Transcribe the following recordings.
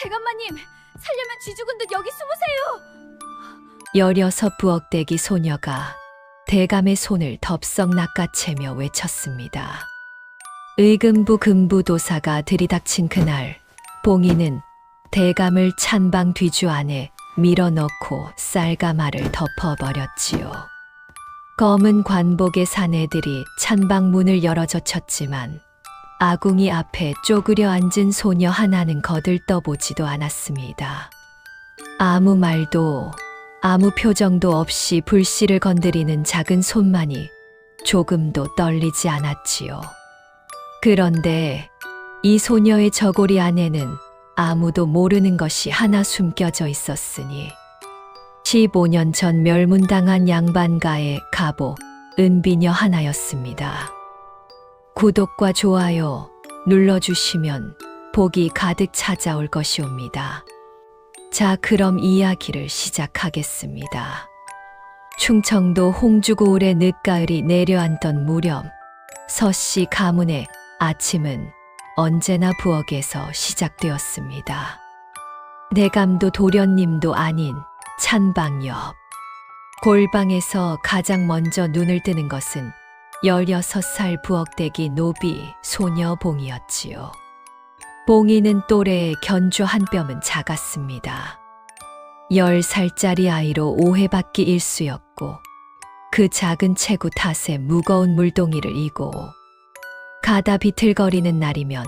대감마님, 살려면 쥐 죽은 듯 여기 숨으세요. 16 부엌대기 소녀가 대감의 손을 덥석 낚아채며 외쳤습니다. 의금부 금부도사가 들이닥친 그날, 봉이는 대감을 찬방 뒤주 안에 밀어넣고 쌀가마를 덮어버렸지요. 검은 관복의 사내들이 찬방 문을 열어젖혔지만 아궁이 앞에 쪼그려 앉은 소녀 하나는 거들떠보지도 않았습니다. 아무 말도 아무 표정도 없이 불씨를 건드리는 작은 손만이 조금도 떨리지 않았지요. 그런데 이 소녀의 저고리 안에는 아무도 모르는 것이 하나 숨겨져 있었으니 15년 전 멸문당한 양반가의 갑오 은비녀 하나였습니다. 구독과 좋아요 눌러주시면 복이 가득 찾아올 것이옵니다. 자, 그럼 이야기를 시작하겠습니다. 충청도 홍주고을의 늦가을이 내려앉던 무렵, 서씨 가문의 아침은 언제나 부엌에서 시작되었습니다. 대감도 도련님도 아닌 찬방 옆 골방에서 가장 먼저 눈을 뜨는 것은 16살 부엌대기 노비 소녀 봉이었지요. 봉이는 또래의 견주 한 뼘은 작았습니다. 10살짜리 아이로 오해받기 일쑤였고 그 작은 체구 탓에 무거운 물동이를 이고 가다 비틀거리는 날이면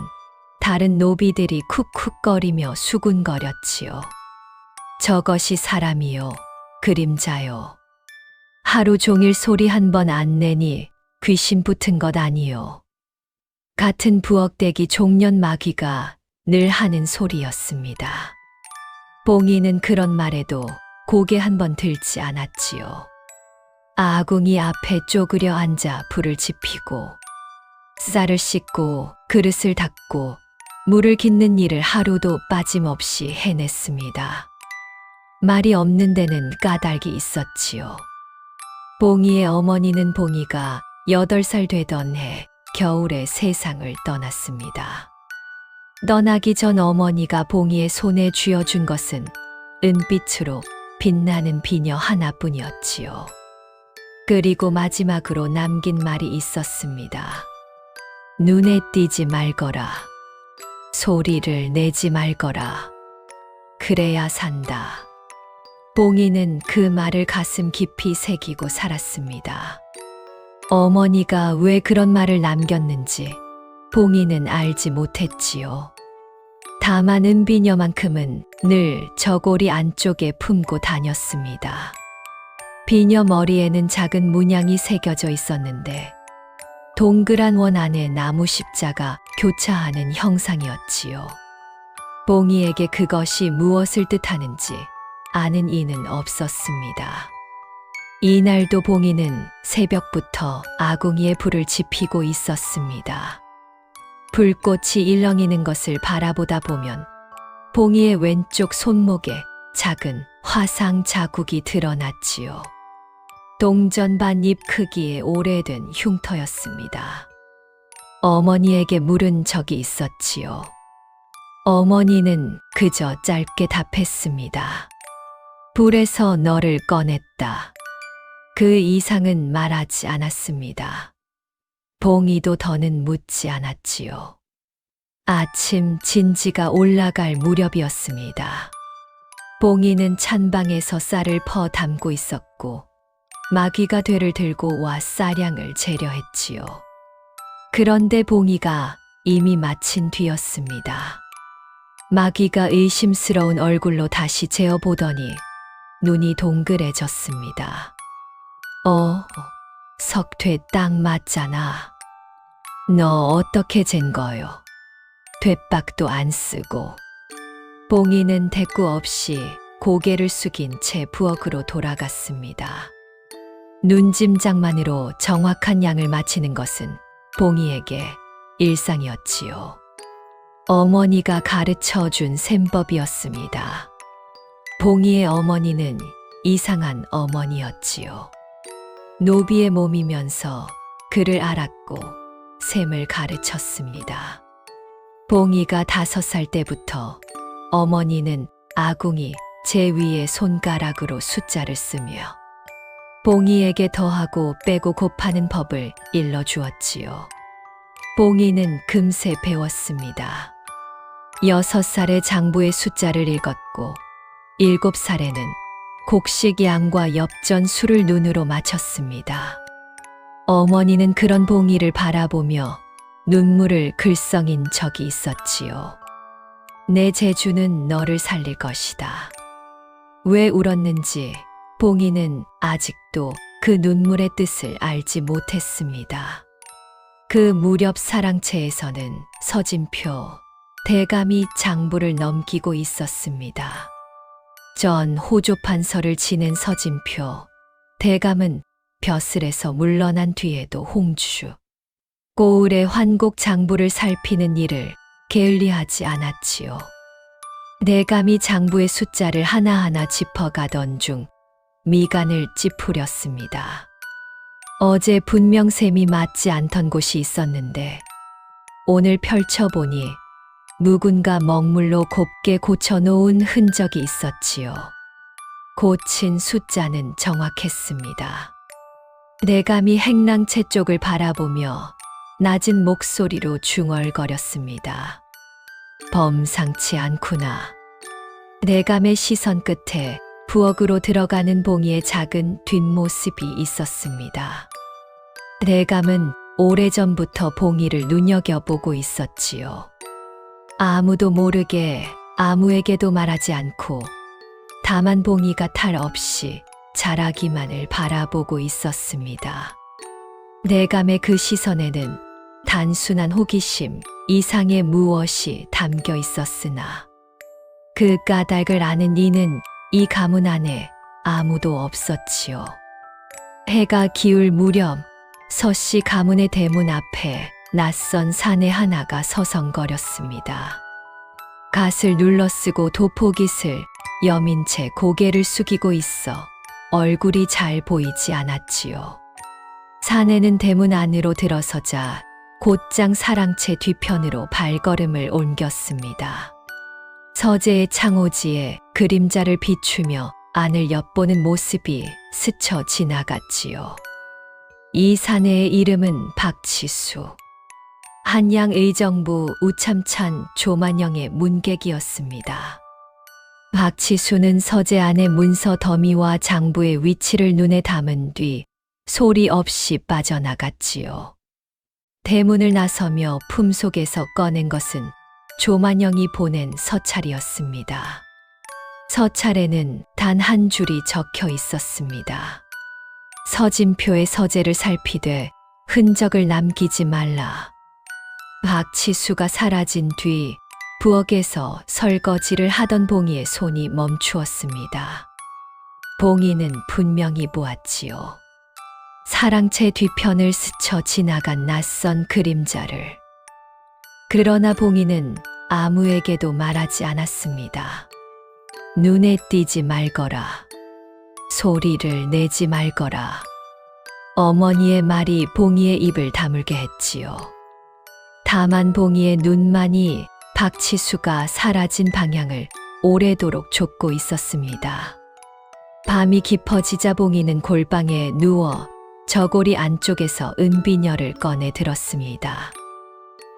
다른 노비들이 쿡쿡거리며 수군거렸지요. 저것이 사람이요, 그림자요. 하루 종일 소리 한 번 안 내니 귀신 붙은 것 아니요. 같은 부엌대기 종년 마귀가 늘 하는 소리였습니다. 봉이는 그런 말에도 고개 한 번 들지 않았지요. 아궁이 앞에 쪼그려 앉아 불을 지피고 쌀을 씻고 그릇을 닦고 물을 깃는 일을 하루도 빠짐없이 해냈습니다. 말이 없는 데는 까닭이 있었지요. 봉이의 어머니는 봉이가 8살 되던 해 겨울에 세상을 떠났습니다. 떠나기 전 어머니가 봉이의 손에 쥐어준 것은 은빛으로 빛나는 비녀 하나뿐이었지요. 그리고 마지막으로 남긴 말이 있었습니다. 눈에 띄지 말거라. 소리를 내지 말거라. 그래야 산다. 봉이는 그 말을 가슴 깊이 새기고 살았습니다. 어머니가 왜 그런 말을 남겼는지 봉이는 알지 못했지요. 다만 은비녀만큼은 늘 저고리 안쪽에 품고 다녔습니다. 비녀 머리에는 작은 문양이 새겨져 있었는데 동그란 원 안에 나무 십자가 교차하는 형상이었지요. 봉이에게 그것이 무엇을 뜻하는지 아는 이는 없었습니다. 이날도 봉이는 새벽부터 아궁이에 불을 지피고 있었습니다. 불꽃이 일렁이는 것을 바라보다 보면 봉이의 왼쪽 손목에 작은 화상 자국이 드러났지요. 동전반 입 크기의 오래된 흉터였습니다. 어머니에게 물은 적이 있었지요. 어머니는 그저 짧게 답했습니다. 불에서 너를 꺼냈다. 그 이상은 말하지 않았습니다. 봉이도 더는 묻지 않았지요. 아침 진지가 올라갈 무렵이었습니다. 봉이는 찬방에서 쌀을 퍼 담고 있었고 마귀가 되를 들고 와 쌀향을 재려 했지요. 그런데 봉이가 이미 마친 뒤였습니다. 마귀가 의심스러운 얼굴로 다시 재어보더니 눈이 동그래졌습니다. 석퇴 딱 맞잖아. 너 어떻게 잰 거요? 뒷박도 안 쓰고. 봉이는 대꾸 없이 고개를 숙인 채 부엌으로 돌아갔습니다. 눈짐작만으로 정확한 양을 맞히는 것은 봉이에게 일상이었지요. 어머니가 가르쳐 준 셈법이었습니다. 봉이의 어머니는 이상한 어머니였지요. 노비의 몸이면서 그를 알았고 셈을 가르쳤습니다. 봉이가 5살 때부터 어머니는 아궁이 제 위에 손가락으로 숫자를 쓰며 봉이에게 더하고 빼고 곱하는 법을 일러주었지요. 봉이는 금세 배웠습니다. 6살에 장부의 숫자를 읽었고 7살에는 곡식 양과 엽전 수를 눈으로 맞췄습니다. 어머니는 그런 봉이를 바라보며 눈물을 글썽인 적이 있었지요. 내 재주는 너를 살릴 것이다. 왜 울었는지 봉이는 아직도 그 눈물의 뜻을 알지 못했습니다. 그 무렵 사랑채에서는 서진표, 대감이 장부를 넘기고 있었습니다. 전 호조판서를 지낸 서진표, 대감은 벼슬에서 물러난 뒤에도 홍주, 고을의 환곡 장부를 살피는 일을 게을리하지 않았지요. 대감이 장부의 숫자를 하나하나 짚어가던 중 미간을 찌푸렸습니다. 어제 분명 셈이 맞지 않던 곳이 있었는데 오늘 펼쳐보니 누군가 먹물로 곱게 고쳐놓은 흔적이 있었지요. 고친 숫자는 정확했습니다. 대감이 행랑채 쪽을 바라보며 낮은 목소리로 중얼거렸습니다. 범상치 않구나. 대감의 시선 끝에 부엌으로 들어가는 봉이의 작은 뒷모습이 있었습니다. 대감은 오래전부터 봉이를 눈여겨보고 있었지요. 아무도 모르게 아무에게도 말하지 않고 다만 봉이가 탈 없이 자라기만을 바라보고 있었습니다. 대감의 그 시선에는 단순한 호기심 이상의 무엇이 담겨 있었으나 그 까닭을 아는 이는 이 가문 안에 아무도 없었지요. 해가 기울 무렵 서씨 가문의 대문 앞에 낯선 사내 하나가 서성거렸습니다. 갓을 눌러쓰고 도포깃을 여민 채 고개를 숙이고 있어 얼굴이 잘 보이지 않았지요. 사내는 대문 안으로 들어서자 곧장 사랑채 뒤편으로 발걸음을 옮겼습니다. 서재의 창호지에 그림자를 비추며 안을 엿보는 모습이 스쳐 지나갔지요. 이 사내의 이름은 박치수. 한양 의정부 우참찬 조만영의 문객이었습니다. 박치수는 서재 안의 문서 더미와 장부의 위치를 눈에 담은 뒤 소리 없이 빠져나갔지요. 대문을 나서며 품속에서 꺼낸 것은 조만영이 보낸 서찰이었습니다. 서찰에는 단 한 줄이 적혀 있었습니다. 서진표의 서재를 살피되 흔적을 남기지 말라. 박치수가 사라진 뒤 부엌에서 설거지를 하던 봉이의 손이 멈추었습니다. 봉이는 분명히 보았지요. 사랑채 뒤편을 스쳐 지나간 낯선 그림자를. 그러나 봉이는 아무에게도 말하지 않았습니다. 눈에 띄지 말거라. 소리를 내지 말거라. 어머니의 말이 봉이의 입을 다물게 했지요. 다만 봉이의 눈만이 박치수가 사라진 방향을 오래도록 쫓고 있었습니다. 밤이 깊어지자 봉이는 골방에 누워 저고리 안쪽에서 은비녀를 꺼내 들었습니다.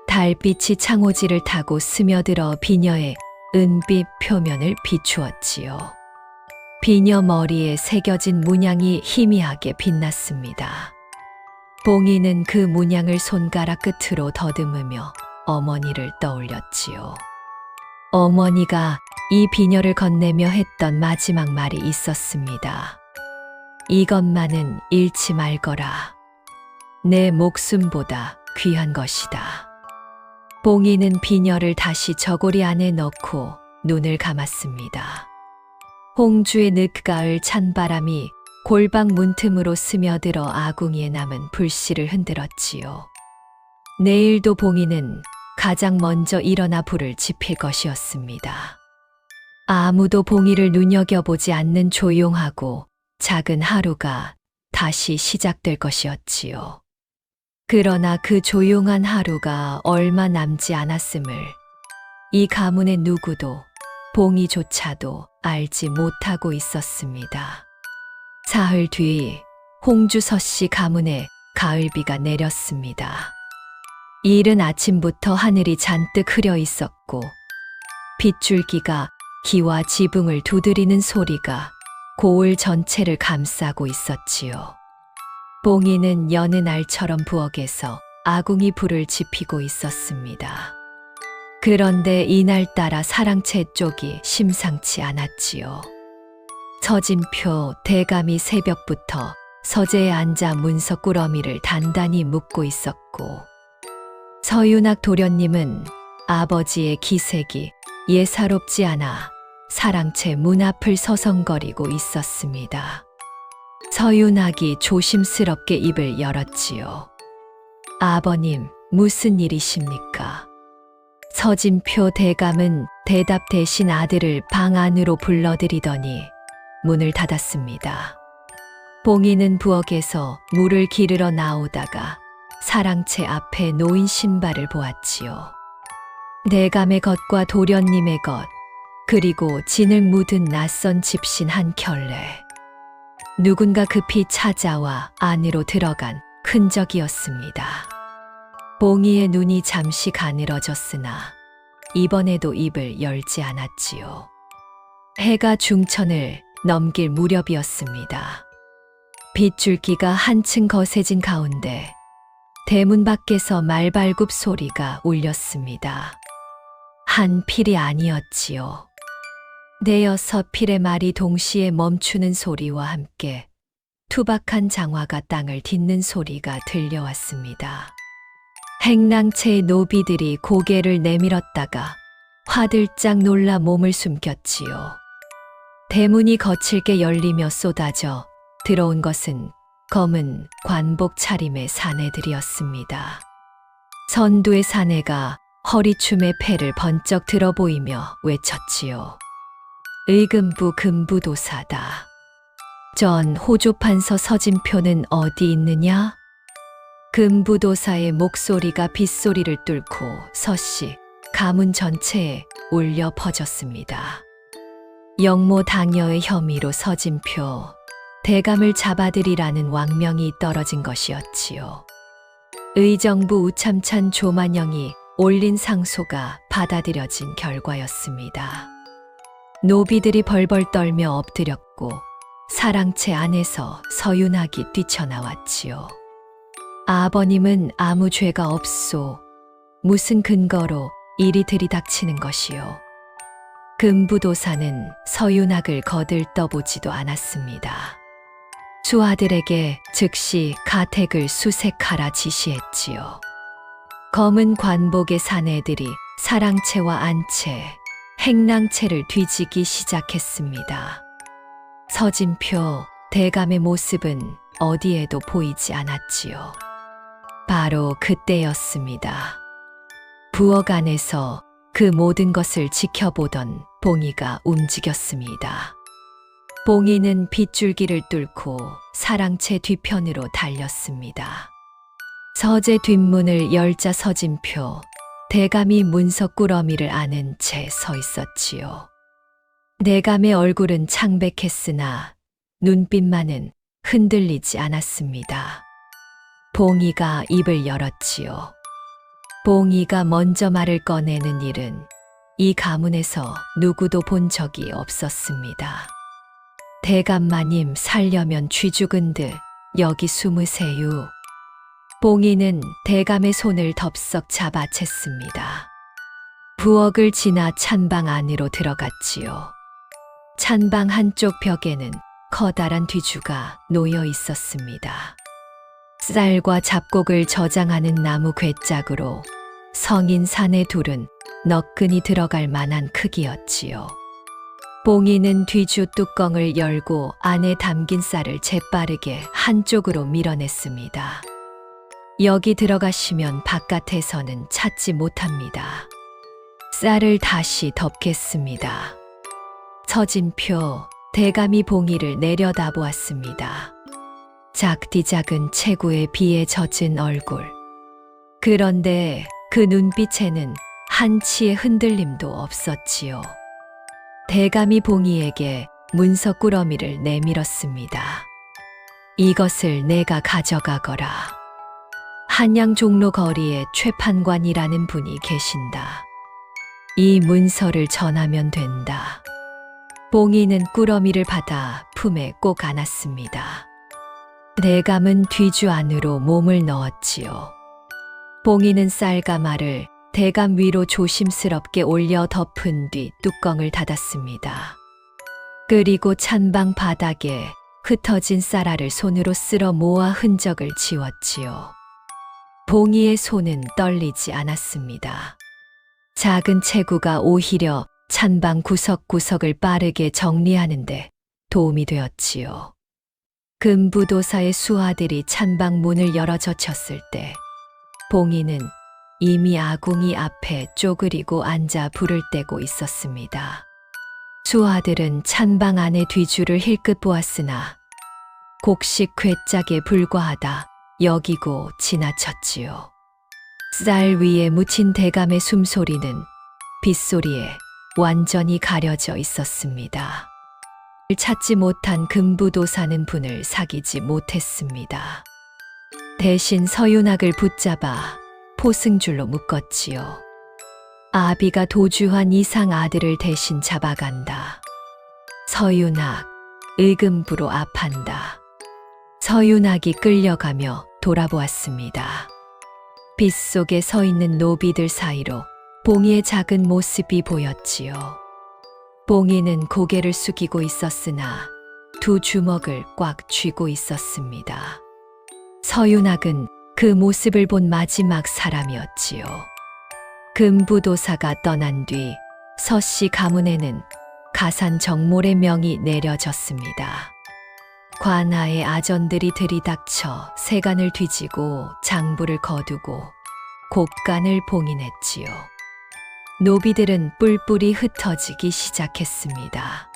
달빛이 창호지를 타고 스며들어 비녀의 은빛 표면을 비추었지요. 비녀 머리에 새겨진 문양이 희미하게 빛났습니다. 봉이는 그 문양을 손가락 끝으로 더듬으며 어머니를 떠올렸지요. 어머니가 이 비녀를 건네며 했던 마지막 말이 있었습니다. 이것만은 잃지 말거라. 내 목숨보다 귀한 것이다. 봉이는 비녀를 다시 저고리 안에 넣고 눈을 감았습니다. 홍주의 늦가을 찬바람이 골방 문틈으로 스며들어 아궁이에 남은 불씨를 흔들었지요. 내일도 봉이는 가장 먼저 일어나 불을 지필 것이었습니다. 아무도 봉이를 눈여겨보지 않는 조용하고 작은 하루가 다시 시작될 것이었지요. 그러나 그 조용한 하루가 얼마 남지 않았음을 이 가문의 누구도 봉이조차도 알지 못하고 있었습니다. 사흘 뒤 홍주서 씨 가문에 가을비가 내렸습니다. 이른 아침부터 하늘이 잔뜩 흐려 있었고 빗줄기가 기와 지붕을 두드리는 소리가 고을 전체를 감싸고 있었지요. 봉이는 여느 날처럼 부엌에서 아궁이 불을 지피고 있었습니다. 그런데 이날따라 사랑채 쪽이 심상치 않았지요. 서진표 대감이 새벽부터 서재에 앉아 문서 꾸러미를 단단히 묶고 있었고 서윤학 도련님은 아버지의 기색이 예사롭지 않아 사랑채 문 앞을 서성거리고 있었습니다. 서윤학이 조심스럽게 입을 열었지요. 아버님, 무슨 일이십니까? 서진표 대감은 대답 대신 아들을 방 안으로 불러들이더니 문을 닫았습니다. 봉이는 부엌에서 물을 기르러 나오다가 사랑채 앞에 놓인 신발을 보았지요. 대감의 것과 도련님의 것, 그리고 진흙 묻은 낯선 집신 한 켤레. 누군가 급히 찾아와 안으로 들어간 흔적이었습니다. 봉이의 눈이 잠시 가늘어졌으나 이번에도 입을 열지 않았지요. 해가 중천을 넘길 무렵이었습니다. 빗줄기가 한층 거세진 가운데 대문 밖에서 말발굽 소리가 울렸습니다. 한 필이 아니었지요. 네여섯 필의 말이 동시에 멈추는 소리와 함께 투박한 장화가 땅을 딛는 소리가 들려왔습니다. 행랑채의 노비들이 고개를 내밀었다가 화들짝 놀라 몸을 숨겼지요. 대문이 거칠게 열리며 쏟아져 들어온 것은 검은 관복 차림의 사내들이었습니다. 선두의 사내가 허리춤에 패를 번쩍 들어 보이며 외쳤지요. 의금부 금부도사다. 전 호조판서 서진표는 어디 있느냐? 금부도사의 목소리가 빗소리를 뚫고 서씨 가문 전체에 울려 퍼졌습니다. 영모 당녀의 혐의로 서진표 대감을 잡아들이라는 왕명이 떨어진 것이었지요. 의정부 우참찬 조만영이 올린 상소가 받아들여진 결과였습니다. 노비들이 벌벌 떨며 엎드렸고 사랑채 안에서 서윤학이 뛰쳐나왔지요. 아버님은 아무 죄가 없소. 무슨 근거로 이리 들이닥치는 것이요. 금부도사는 서윤학을 거들떠보지도 않았습니다. 수아들에게 즉시 가택을 수색하라 지시했지요. 검은 관복의 사내들이 사랑채와 안채, 행랑채를 뒤지기 시작했습니다. 서진표 대감의 모습은 어디에도 보이지 않았지요. 바로 그때였습니다. 부엌 안에서 그 모든 것을 지켜보던 봉이가 움직였습니다. 봉이는 빗줄기를 뚫고 사랑채 뒤편으로 달렸습니다. 서재 뒷문을 열자 서진표 대감이 문서 꾸러미를 안은 채 서 있었지요. 대감의 얼굴은 창백했으나 눈빛만은 흔들리지 않았습니다. 봉이가 입을 열었지요. 봉이가 먼저 말을 꺼내는 일은 이 가문에서 누구도 본 적이 없었습니다. 대감마님 살려면 쥐 죽은 듯 여기 숨으세요. 봉이는 대감의 손을 덥석 잡아챘습니다. 부엌을 지나 찬방 안으로 들어갔지요. 찬방 한쪽 벽에는 커다란 뒤주가 놓여 있었습니다. 쌀과 잡곡을 저장하는 나무 궤짝으로 성인 사내 둘은 너끈히 들어갈 만한 크기였지요. 봉이는 뒤주 뚜껑을 열고 안에 담긴 쌀을 재빠르게 한쪽으로 밀어냈습니다. 여기 들어가시면 바깥에서는 찾지 못합니다. 쌀을 다시 덮겠습니다. 서진표 대감이 봉이를 내려다보았습니다. 작디작은 체구의 비에 젖은 얼굴. 그런데 그 눈빛에는 한치의 흔들림도 없었지요. 대감이 봉이에게 문서 꾸러미를 내밀었습니다. 이것을 내가 가져가거라. 한양 종로 거리에 최판관이라는 분이 계신다. 이 문서를 전하면 된다. 봉이는 꾸러미를 받아 품에 꼭 안았습니다. 대감은 뒤주 안으로 몸을 넣었지요. 봉이는 쌀가마를 대감 위로 조심스럽게 올려 덮은 뒤 뚜껑을 닫았습니다. 그리고 찬방 바닥에 흩어진 쌀알을 손으로 쓸어 모아 흔적을 지웠지요. 봉이의 손은 떨리지 않았습니다. 작은 체구가 오히려 찬방 구석구석을 빠르게 정리하는데 도움이 되었지요. 금부도사의 수하들이 찬방 문을 열어 젖혔을 때 봉이는 이미 아궁이 앞에 쪼그리고 앉아 불을 떼고 있었습니다. 수하들은 찬방 안의 뒤주를 힐끗 보았으나 곡식 괴짝에 불과하다 여기고 지나쳤지요. 쌀 위에 묻힌 대감의 숨소리는 빗소리에 완전히 가려져 있었습니다. 찾지 못한 금부도사는 분을 사귀지 못했습니다. 대신 서윤학을 붙잡아 포승줄로 묶었지요. 아비가 도주한 이상 아들을 대신 잡아간다. 서윤학, 의금부로 앞한다. 서윤학이 끌려가며 돌아보았습니다. 빗속에 서 있는 노비들 사이로 봉이의 작은 모습이 보였지요. 봉이는 고개를 숙이고 있었으나 두 주먹을 꽉 쥐고 있었습니다. 서윤학은 그 모습을 본 마지막 사람이었지요. 금부도사가 떠난 뒤 서씨 가문에는 가산 정몰의 명이 내려졌습니다. 관하의 아전들이 들이닥쳐 세간을 뒤지고 장부를 거두고 곡간을 봉인했지요. 노비들은 뿔뿔이 흩어지기 시작했습니다.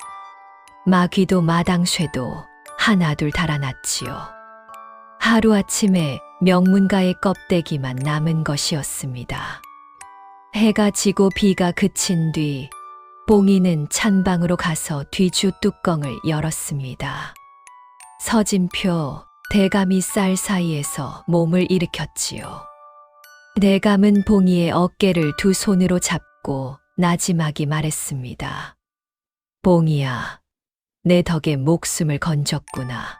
마귀도 마당쇠도 하나둘 달아났지요. 하루아침에 명문가의 껍데기만 남은 것이었습니다. 해가 지고 비가 그친 뒤 봉이는 찬방으로 가서 뒤주 뚜껑을 열었습니다. 서진표, 대감이 쌀 사이에서 몸을 일으켰지요. 대감은 봉이의 어깨를 두 손으로 잡고 나지막이 말했습니다. 봉이야, 내 덕에 목숨을 건졌구나.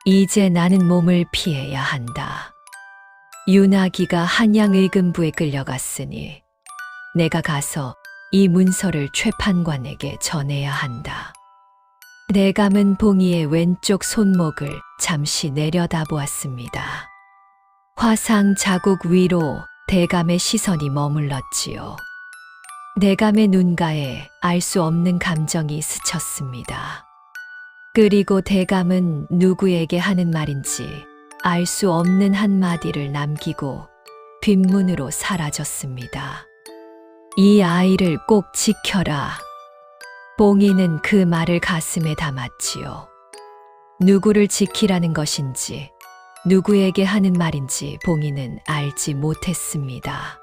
이제 나는 몸을 피해야 한다. 윤아기가 한양 의금부에 끌려갔으니 내가 가서 이 문서를 최판관에게 전해야 한다. 대감은 봉이의 왼쪽 손목을 잠시 내려다보았습니다. 화상 자국 위로 대감의 시선이 머물렀지요. 대감의 눈가에 알 수 없는 감정이 스쳤습니다. 그리고 대감은 누구에게 하는 말인지 알 수 없는 한마디를 남기고 뒷문으로 사라졌습니다. 이 아이를 꼭 지켜라. 봉이는 그 말을 가슴에 담았지요. 누구를 지키라는 것인지 누구에게 하는 말인지 봉이는 알지 못했습니다.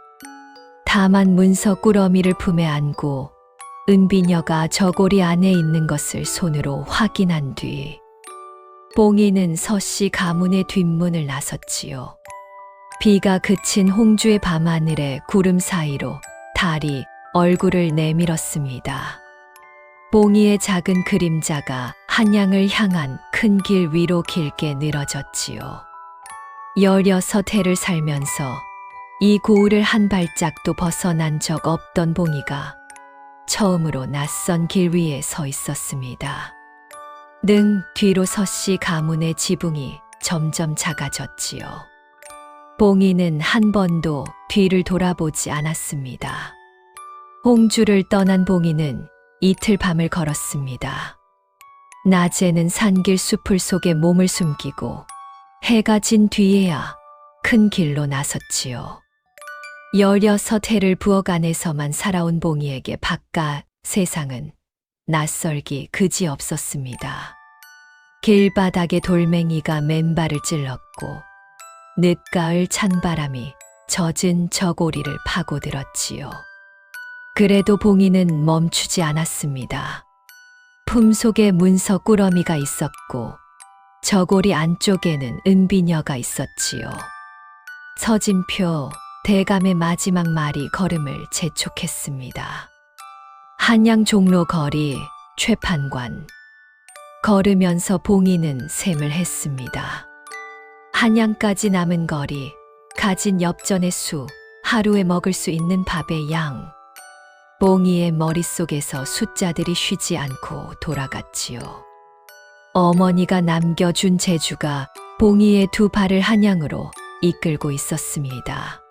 다만 문서 꾸러미를 품에 안고 은비녀가 저고리 안에 있는 것을 손으로 확인한 뒤 봉이는 서씨 가문의 뒷문을 나섰지요. 비가 그친 홍주의 밤하늘에 구름 사이로 달이 얼굴을 내밀었습니다. 봉이의 작은 그림자가 한양을 향한 큰 길 위로 길게 늘어졌지요. 16해를 살면서 이 고을을 한 발짝도 벗어난 적 없던 봉이가 처음으로 낯선 길 위에 서 있었습니다. 능 뒤로 서씨 가문의 지붕이 점점 작아졌지요. 봉이는 한 번도 뒤를 돌아보지 않았습니다. 홍주를 떠난 봉이는 이틀 밤을 걸었습니다. 낮에는 산길 숲을 속에 몸을 숨기고 해가 진 뒤에야 큰 길로 나섰지요. 16해를 부엌 안에서만 살아온 봉이에게 바깥 세상은 낯설기 그지없었습니다. 길바닥에 돌멩이가 맨발을 찔렀고 늦가을 찬바람이 젖은 저고리를 파고들었지요. 그래도 봉이는 멈추지 않았습니다. 품속에 문서 꾸러미가 있었고 저고리 안쪽에는 은비녀가 있었지요. 서진표 대감의 마지막 말이 걸음을 재촉했습니다. 한양 종로 거리 최판관. 걸으면서 봉이는 셈을 했습니다. 한양까지 남은 거리, 가진 엽전의 수, 하루에 먹을 수 있는 밥의 양. 봉이의 머릿속에서 숫자들이 쉬지 않고 돌아갔지요. 어머니가 남겨준 재주가 봉이의 두 발을 한양으로 이끌고 있었습니다.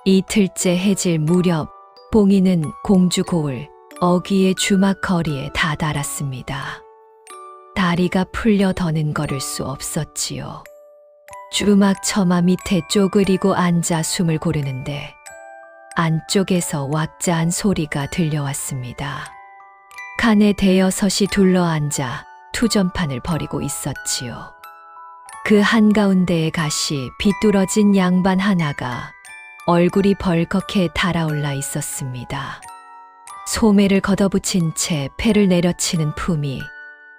이틀째 해질 무렵 봉이는 공주 고을 어귀의 주막 거리에 다다랐습니다. 다리가 풀려 더는 걸을 수 없었지요. 주막 처마 밑에 쪼그리고 앉아 숨을 고르는데 안쪽에서 왁자한 소리가 들려왔습니다. 칸에 대여섯이 둘러앉아 투전판을 벌이고 있었지요. 그 한가운데에 가시 비뚤어진 양반 하나가 얼굴이 벌겋게 달아올라 있었습니다. 소매를 걷어붙인 채 패를 내려치는 품이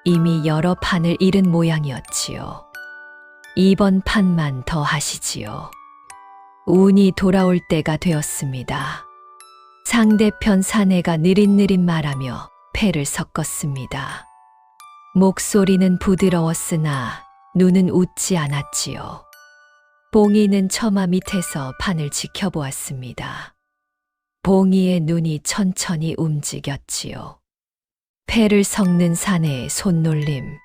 이미 여러 판을 잃은 모양이었지요. 이번 판만 더 하시지요. 운이 돌아올 때가 되었습니다. 상대편 사내가 느릿느릿 말하며 패를 섞었습니다. 목소리는 부드러웠으나 눈은 웃지 않았지요. 봉이는 처마 밑에서 판을 지켜보았습니다. 봉이의 눈이 천천히 움직였지요. 패를 섞는 사내의 손놀림,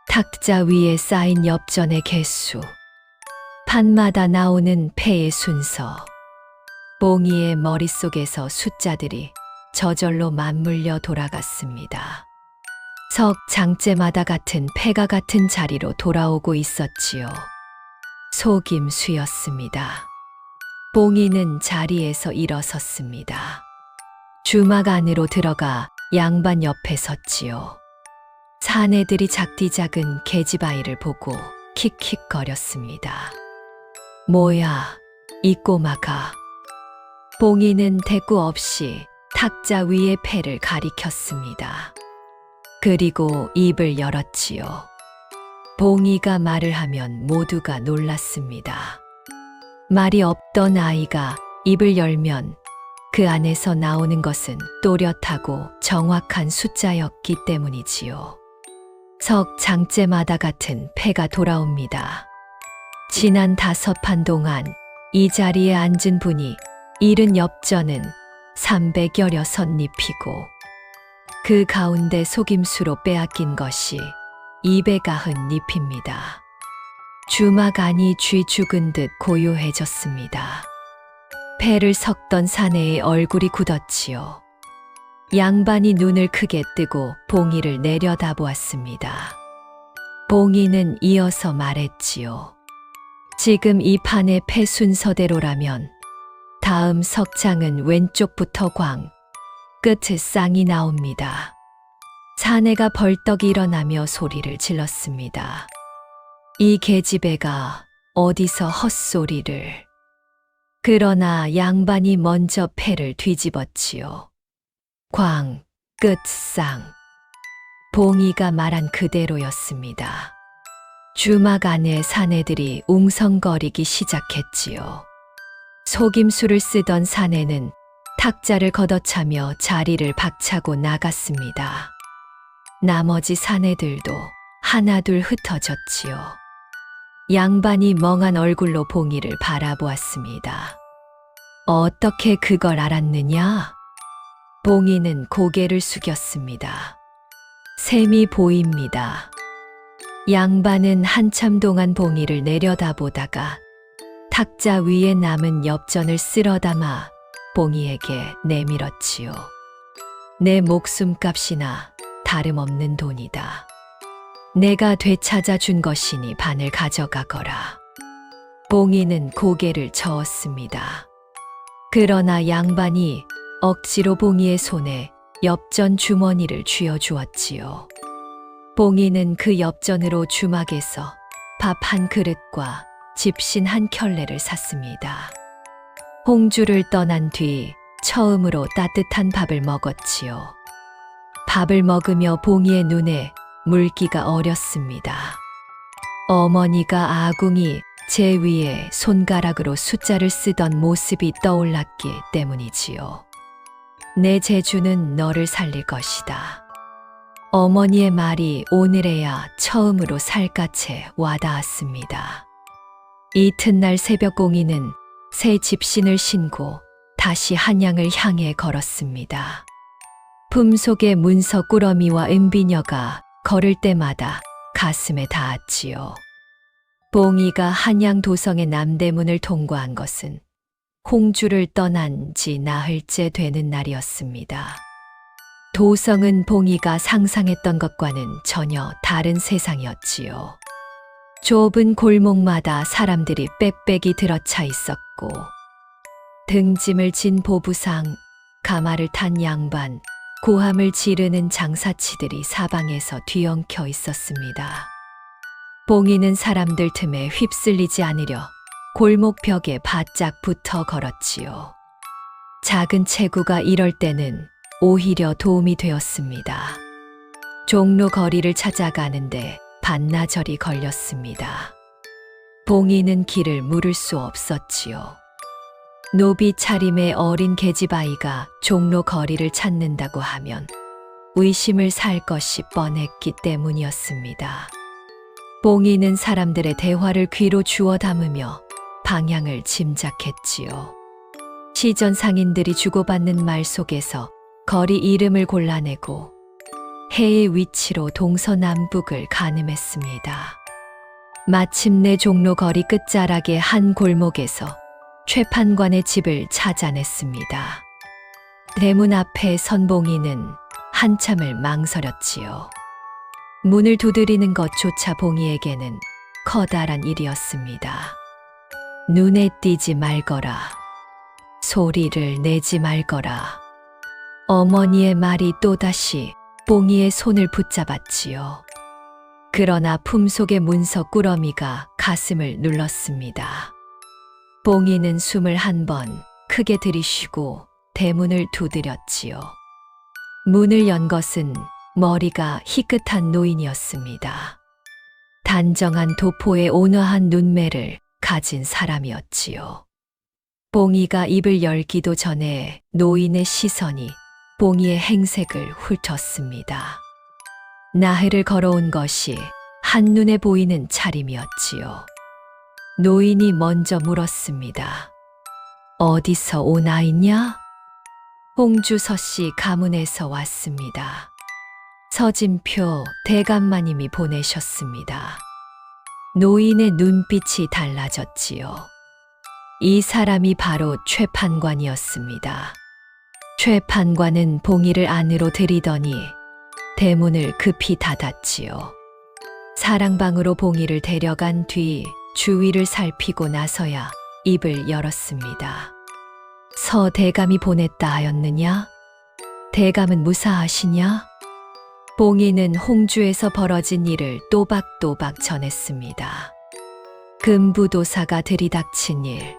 탁자 위에 쌓인 엽전의 개수, 판마다 나오는 패의 순서, 봉이의 머릿속에서 숫자들이 저절로 맞물려 돌아갔습니다. 석 장째마다 같은 패가 같은 자리로 돌아오고 있었지요. 속임수였습니다. 봉이는 자리에서 일어섰습니다. 주막 안으로 들어가 양반 옆에 섰지요. 사내들이 작디작은 계집아이를 보고 킥킥거렸습니다. 뭐야, 이 꼬마가. 봉이는 대꾸 없이 탁자 위의 패를 가리켰습니다. 그리고 입을 열었지요. 봉이가 말을 하면 모두가 놀랐습니다. 말이 없던 아이가 입을 열면 그 안에서 나오는 것은 또렷하고 정확한 숫자였기 때문이지요. 석 장째마다 같은 패가 돌아옵니다. 지난 5판 동안 이 자리에 앉은 분이 잃은 엽전은 300여여 덧입히고 그 가운데 속임수로 빼앗긴 것이 290잎입니다. 주막 안이 쥐 죽은 듯 고요해졌습니다. 패를 섞던 사내의 얼굴이 굳었지요. 양반이 눈을 크게 뜨고 봉이를 내려다보았습니다. 봉이는 이어서 말했지요. 지금 이 판의 패 순서대로라면 다음 석장은 왼쪽부터 광, 끝에 쌍이 나옵니다. 사내가 벌떡 일어나며 소리를 질렀습니다. 이 계집애가 어디서 헛소리를. 그러나 양반이 먼저 패를 뒤집었지요. 광, 끝, 쌍. 봉이가 말한 그대로였습니다. 주막 안에 사내들이 웅성거리기 시작했지요. 속임수를 쓰던 사내는 탁자를 걷어차며 자리를 박차고 나갔습니다. 나머지 사내들도 하나둘 흩어졌지요. 양반이 멍한 얼굴로 봉이를 바라보았습니다. 어떻게 그걸 알았느냐? 봉이는 고개를 숙였습니다. 셈이 보입니다. 양반은 한참 동안 봉이를 내려다보다가 탁자 위에 남은 엽전을 쓸어담아 봉이에게 내밀었지요. 내 목숨값이나 다름없는 돈이다. 내가 되찾아 준 것이니 반을 가져가거라. 봉이는 고개를 저었습니다. 그러나 양반이 억지로 봉이의 손에 엽전 주머니를 쥐어주었지요. 봉이는 그 엽전으로 주막에서 밥 한 그릇과 집신 한 켤레를 샀습니다. 홍주를 떠난 뒤 처음으로 따뜻한 밥을 먹었지요. 밥을 먹으며 봉이의 눈에 물기가 어렸습니다. 어머니가 아궁이 제 위에 손가락으로 숫자를 쓰던 모습이 떠올랐기 때문이지요. 내 재주는 너를 살릴 것이다. 어머니의 말이 오늘에야 처음으로 살갗에 와닿았습니다. 이튿날 새벽 봉이는 새 집신을 신고 다시 한양을 향해 걸었습니다. 품속의 문서 꾸러미와 은비녀가 걸을 때마다 가슴에 닿았지요. 봉이가 한양 도성의 남대문을 통과한 것은 홍주를 떠난 지 나흘째 되는 날이었습니다. 도성은 봉이가 상상했던 것과는 전혀 다른 세상이었지요. 좁은 골목마다 사람들이 빽빽이 들어차 있었고 등짐을 진 보부상, 가마를 탄 양반, 고함을 지르는 장사치들이 사방에서 뒤엉켜 있었습니다. 봉이는 사람들 틈에 휩쓸리지 않으려 골목벽에 바짝 붙어 걸었지요. 작은 체구가 이럴 때는 오히려 도움이 되었습니다. 종로 거리를 찾아가는데 반나절이 걸렸습니다. 봉이는 길을 물을 수 없었지요. 노비 차림의 어린 계집아이가 종로 거리를 찾는다고 하면 의심을 살 것이 뻔했기 때문이었습니다. 봉이는 사람들의 대화를 귀로 주워 담으며 방향을 짐작했지요. 시전 상인들이 주고받는 말 속에서 거리 이름을 골라내고 해의 위치로 동서남북을 가늠했습니다. 마침내 종로 거리 끝자락의 한 골목에서 최판관의 집을 찾아냈습니다. 대문 앞에 선 봉이는 한참을 망설였지요. 문을 두드리는 것조차 봉이에게는 커다란 일이었습니다. 눈에 띄지 말거라. 소리를 내지 말거라. 어머니의 말이 또다시 봉이의 손을 붙잡았지요. 그러나 품속의 문서 꾸러미가 가슴을 눌렀습니다. 봉이는 숨을 한 번 크게 들이쉬고 대문을 두드렸지요. 문을 연 것은 머리가 희끗한 노인이었습니다. 단정한 도포에 온화한 눈매를 가진 사람이었지요. 봉이가 입을 열기도 전에 노인의 시선이 봉이의 행색을 훑었습니다. 나흘을 걸어온 것이 한눈에 보이는 차림이었지요. 노인이 먼저 물었습니다. 어디서 온 아이냐? 홍주 서씨 가문에서 왔습니다. 서진표 대감마님이 보내셨습니다. 노인의 눈빛이 달라졌지요. 이 사람이 바로 최판관이었습니다. 최판관은 봉이를 안으로 들이더니 대문을 급히 닫았지요. 사랑방으로 봉이를 데려간 뒤 주위를 살피고 나서야 입을 열었습니다. 서 대감이 보냈다 하였느냐? 대감은 무사하시냐? 봉이는 홍주에서 벌어진 일을 또박또박 전했습니다. 금부도사가 들이닥친 일,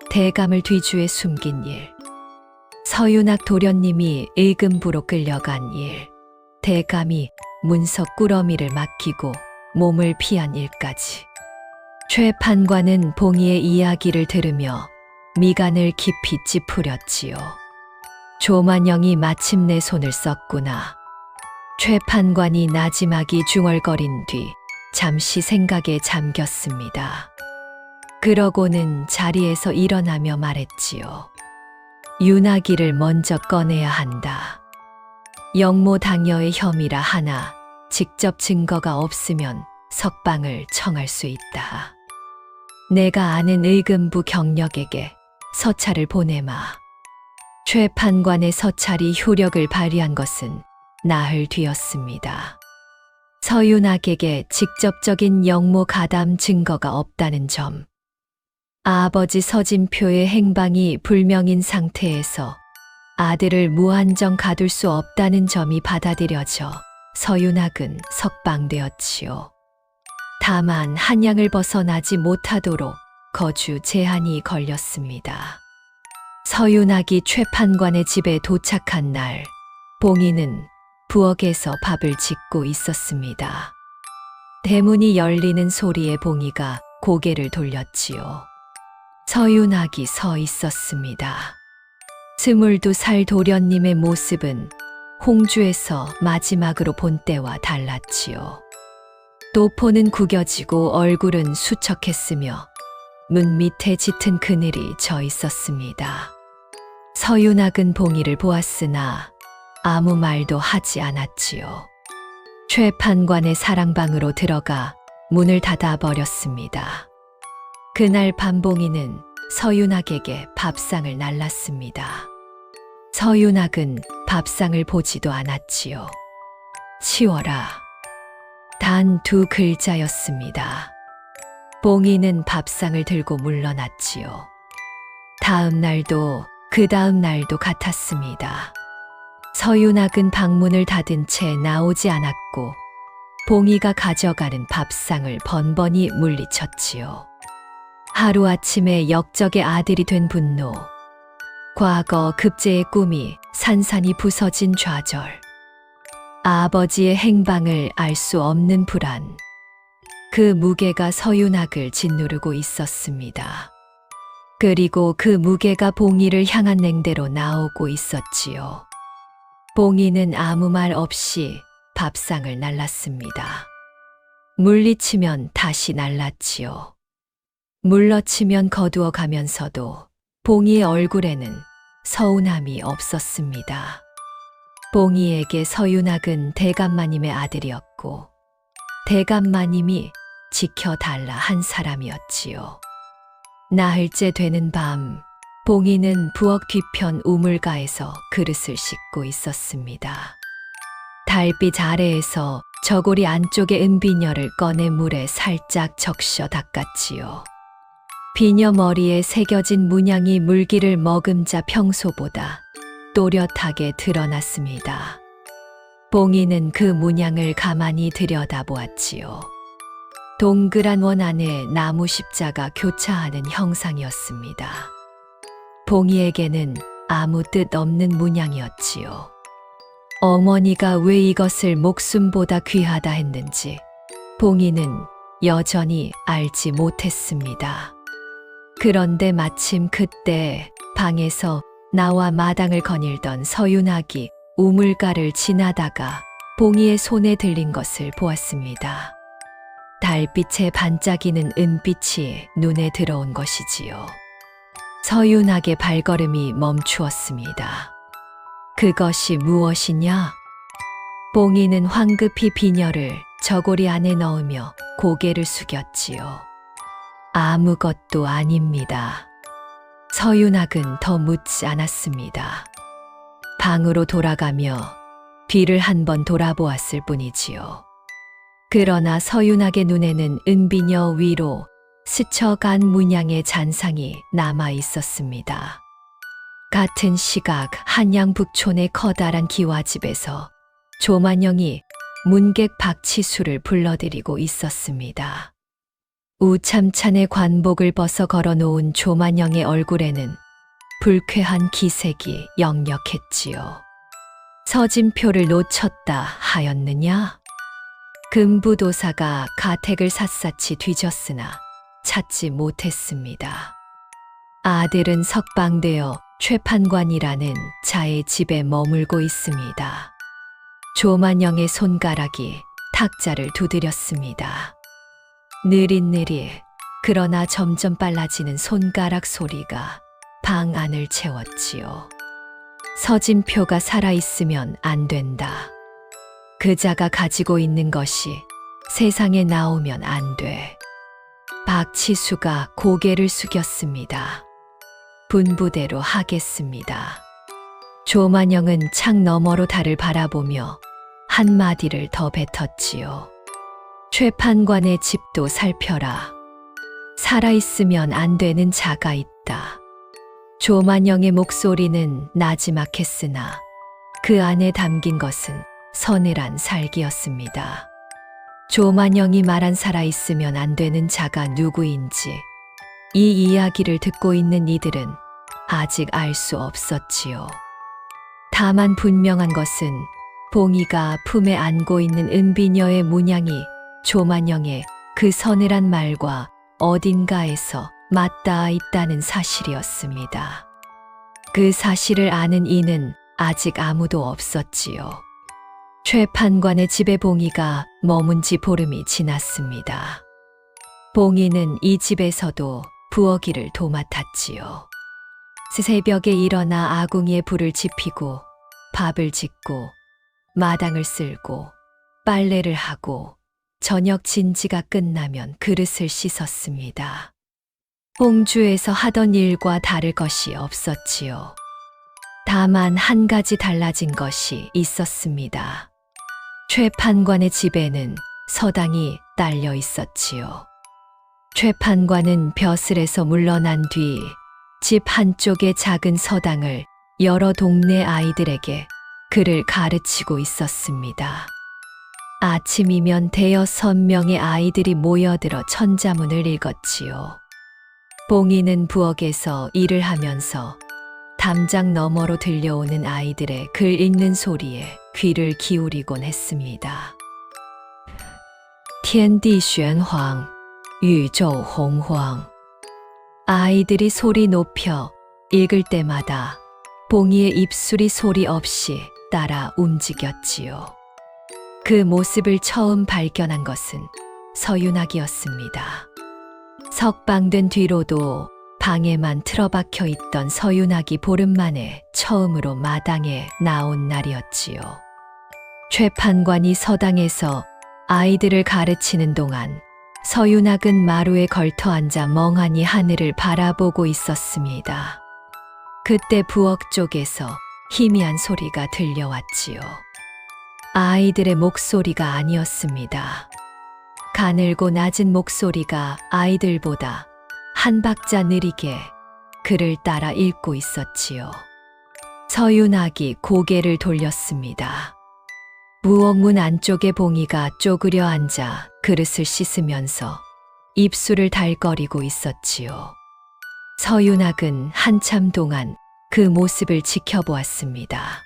대감을 뒤주에 숨긴 일, 서윤학 도련님이 일금부로 끌려간 일, 대감이 문서 꾸러미를 맡기고 몸을 피한 일까지. 최 판관은 봉이의 이야기를 들으며 미간을 깊이 찌푸렸지요. 조만영이 마침내 손을 썼구나. 최 판관이 나지막이 중얼거린 뒤 잠시 생각에 잠겼습니다. 그러고는 자리에서 일어나며 말했지요. 윤아기를 먼저 꺼내야 한다. 영모 당여의 혐의라 하나 직접 증거가 없으면 석방을 청할 수 있다. 내가 아는 의금부 경력에게 서찰을 보내마. 최 판관의 서찰이 효력을 발휘한 것은 나흘 뒤였습니다. 서윤학에게 직접적인 영모 가담 증거가 없다는 점, 아버지 서진표의 행방이 불명인 상태에서 아들을 무한정 가둘 수 없다는 점이 받아들여져 서윤학은 석방되었지요. 다만 한양을 벗어나지 못하도록 거주 제한이 걸렸습니다. 서윤학이 최판관의 집에 도착한 날, 봉인은 부엌에서 밥을 짓고 있었습니다. 대문이 열리는 소리에 봉이가 고개를 돌렸지요. 서윤학이 서 있었습니다. 22살 도련님의 모습은 홍주에서 마지막으로 본 때와 달랐지요. 도포는 구겨지고 얼굴은 수척했으며 문 밑에 짙은 그늘이 져 있었습니다. 서윤학은 봉이를 보았으나 아무 말도 하지 않았지요. 최판관의 사랑방으로 들어가 문을 닫아버렸습니다. 그날 밤 봉이는 서윤학에게 밥상을 날랐습니다. 서윤학은 밥상을 보지도 않았지요. 치워라. 단 2글자였습니다. 봉이는 밥상을 들고 물러났지요. 다음 날도 그 다음 날도 같았습니다. 서윤학은 방문을 닫은 채 나오지 않았고 봉이가 가져가는 밥상을 번번이 물리쳤지요. 하루아침에 역적의 아들이 된 분노, 과거 급제의 꿈이 산산이 부서진 좌절, 아버지의 행방을 알 수 없는 불안, 그 무게가 서윤학을 짓누르고 있었습니다. 그리고 그 무게가 봉이를 향한 냉대로 나오고 있었지요. 봉이는 아무 말 없이 밥상을 날랐습니다. 물리치면 다시 날랐지요. 물러치면 거두어 가면서도 봉이의 얼굴에는 서운함이 없었습니다. 봉이에게 서윤학은 대감마님의 아들이었고 대감마님이 지켜달라 한 사람이었지요. 나흘째 되는 밤, 봉이는 부엌 뒤편 우물가에서 그릇을 씻고 있었습니다. 달빛 아래에서 저고리 안쪽의 은비녀를 꺼내 물에 살짝 적셔 닦았지요. 비녀 머리에 새겨진 문양이 물기를 머금자 평소보다 또렷하게 드러났습니다. 봉이는 그 문양을 가만히 들여다보았지요. 동그란 원 안에 나무 십자가 교차하는 형상이었습니다. 봉이에게는 아무 뜻 없는 문양이었지요. 어머니가 왜 이것을 목숨보다 귀하다 했는지 봉이는 여전히 알지 못했습니다. 그런데 마침 그때 방에서 나와 마당을 거닐던 서윤학이 우물가를 지나다가 봉이의 손에 들린 것을 보았습니다. 달빛에 반짝이는 은빛이 눈에 들어온 것이지요. 서윤학의 발걸음이 멈추었습니다. 그것이 무엇이냐? 봉이는 황급히 비녀를 저고리 안에 넣으며 고개를 숙였지요. 아무것도 아닙니다. 서윤학은 더 묻지 않았습니다. 방으로 돌아가며 뒤를 한번 돌아보았을 뿐이지요. 그러나 서윤학의 눈에는 은비녀 위로 스쳐간 문양의 잔상이 남아 있었습니다. 같은 시각 한양북촌의 커다란 기와집에서 조만영이 문객 박치수를 불러들이고 있었습니다. 우참찬의 관복을 벗어 걸어놓은 조만영의 얼굴에는 불쾌한 기색이 역력했지요. 서진표를 놓쳤다 하였느냐? 금부도사가 가택을 샅샅이 뒤졌으나 찾지 못했습니다. 아들은 석방되어 최판관이라는 자의 집에 머물고 있습니다. 조만영의 손가락이 탁자를 두드렸습니다. 느릿느릿 그러나 점점 빨라지는 손가락 소리가 방 안을 채웠지요. 서진표가 살아있으면 안 된다. 그자가 가지고 있는 것이 세상에 나오면 안 돼. 박치수가 고개를 숙였습니다. 분부대로 하겠습니다. 조만영은 창 너머로 달을 바라보며 한마디를 더 뱉었지요. 최판관의 집도 살펴라. 살아있으면 안 되는 자가 있다. 조만영의 목소리는 나지막했으나 그 안에 담긴 것은 서늘한 살기였습니다. 조만영이 말한 살아있으면 안 되는 자가 누구인지 이 이야기를 듣고 있는 이들은 아직 알 수 없었지요. 다만 분명한 것은 봉이가 품에 안고 있는 은비녀의 문양이 조만영의 그 서늘한 말과 어딘가에서 맞닿아 있다는 사실이었습니다. 그 사실을 아는 이는 아직 아무도 없었지요. 최 판관의 집에 봉이가 머문 지 보름이 지났습니다. 봉이는 이 집에서도 부엌일을 도맡았지요. 새벽에 일어나 아궁이에 불을 지피고 밥을 짓고 마당을 쓸고 빨래를 하고 저녁 진지가 끝나면 그릇을 씻었습니다. 홍주에서 하던 일과 다를 것이 없었지요. 다만 한 가지 달라진 것이 있었습니다. 최 판관의 집에는 서당이 딸려 있었지요. 최 판관은 벼슬에서 물러난 뒤 집 한쪽의 작은 서당을 여러 동네 아이들에게 글을 가르치고 있었습니다. 아침이면 대여섯 명의 아이들이 모여들어 천자문을 읽었지요. 봉이는 부엌에서 일을 하면서 담장 너머로 들려오는 아이들의 글 읽는 소리에 귀를 기울이곤 했습니다. 天地玄黄, 宇宙洪荒. 아이들이 소리 높여 읽을 때마다 봉이의 입술이 소리 없이 따라 움직였지요. 그 모습을 처음 발견한 것은 서윤학이었습니다. 석방된 뒤로도 방에만 틀어박혀 있던 서윤학이 보름 만에 처음으로 마당에 나온 날이었지요. 최 판관이 서당에서 아이들을 가르치는 동안 서윤학은 마루에 걸터 앉아 멍하니 하늘을 바라보고 있었습니다. 그때 부엌 쪽에서 희미한 소리가 들려왔지요. 아이들의 목소리가 아니었습니다. 가늘고 낮은 목소리가 아이들보다 한 박자 느리게 글을 따라 읽고 있었지요. 서윤학이 고개를 돌렸습니다. 부엌문 안쪽에 봉이가 쪼그려 앉아 그릇을 씻으면서 입술을 달거리고 있었지요. 서윤학은 한참 동안 그 모습을 지켜보았습니다.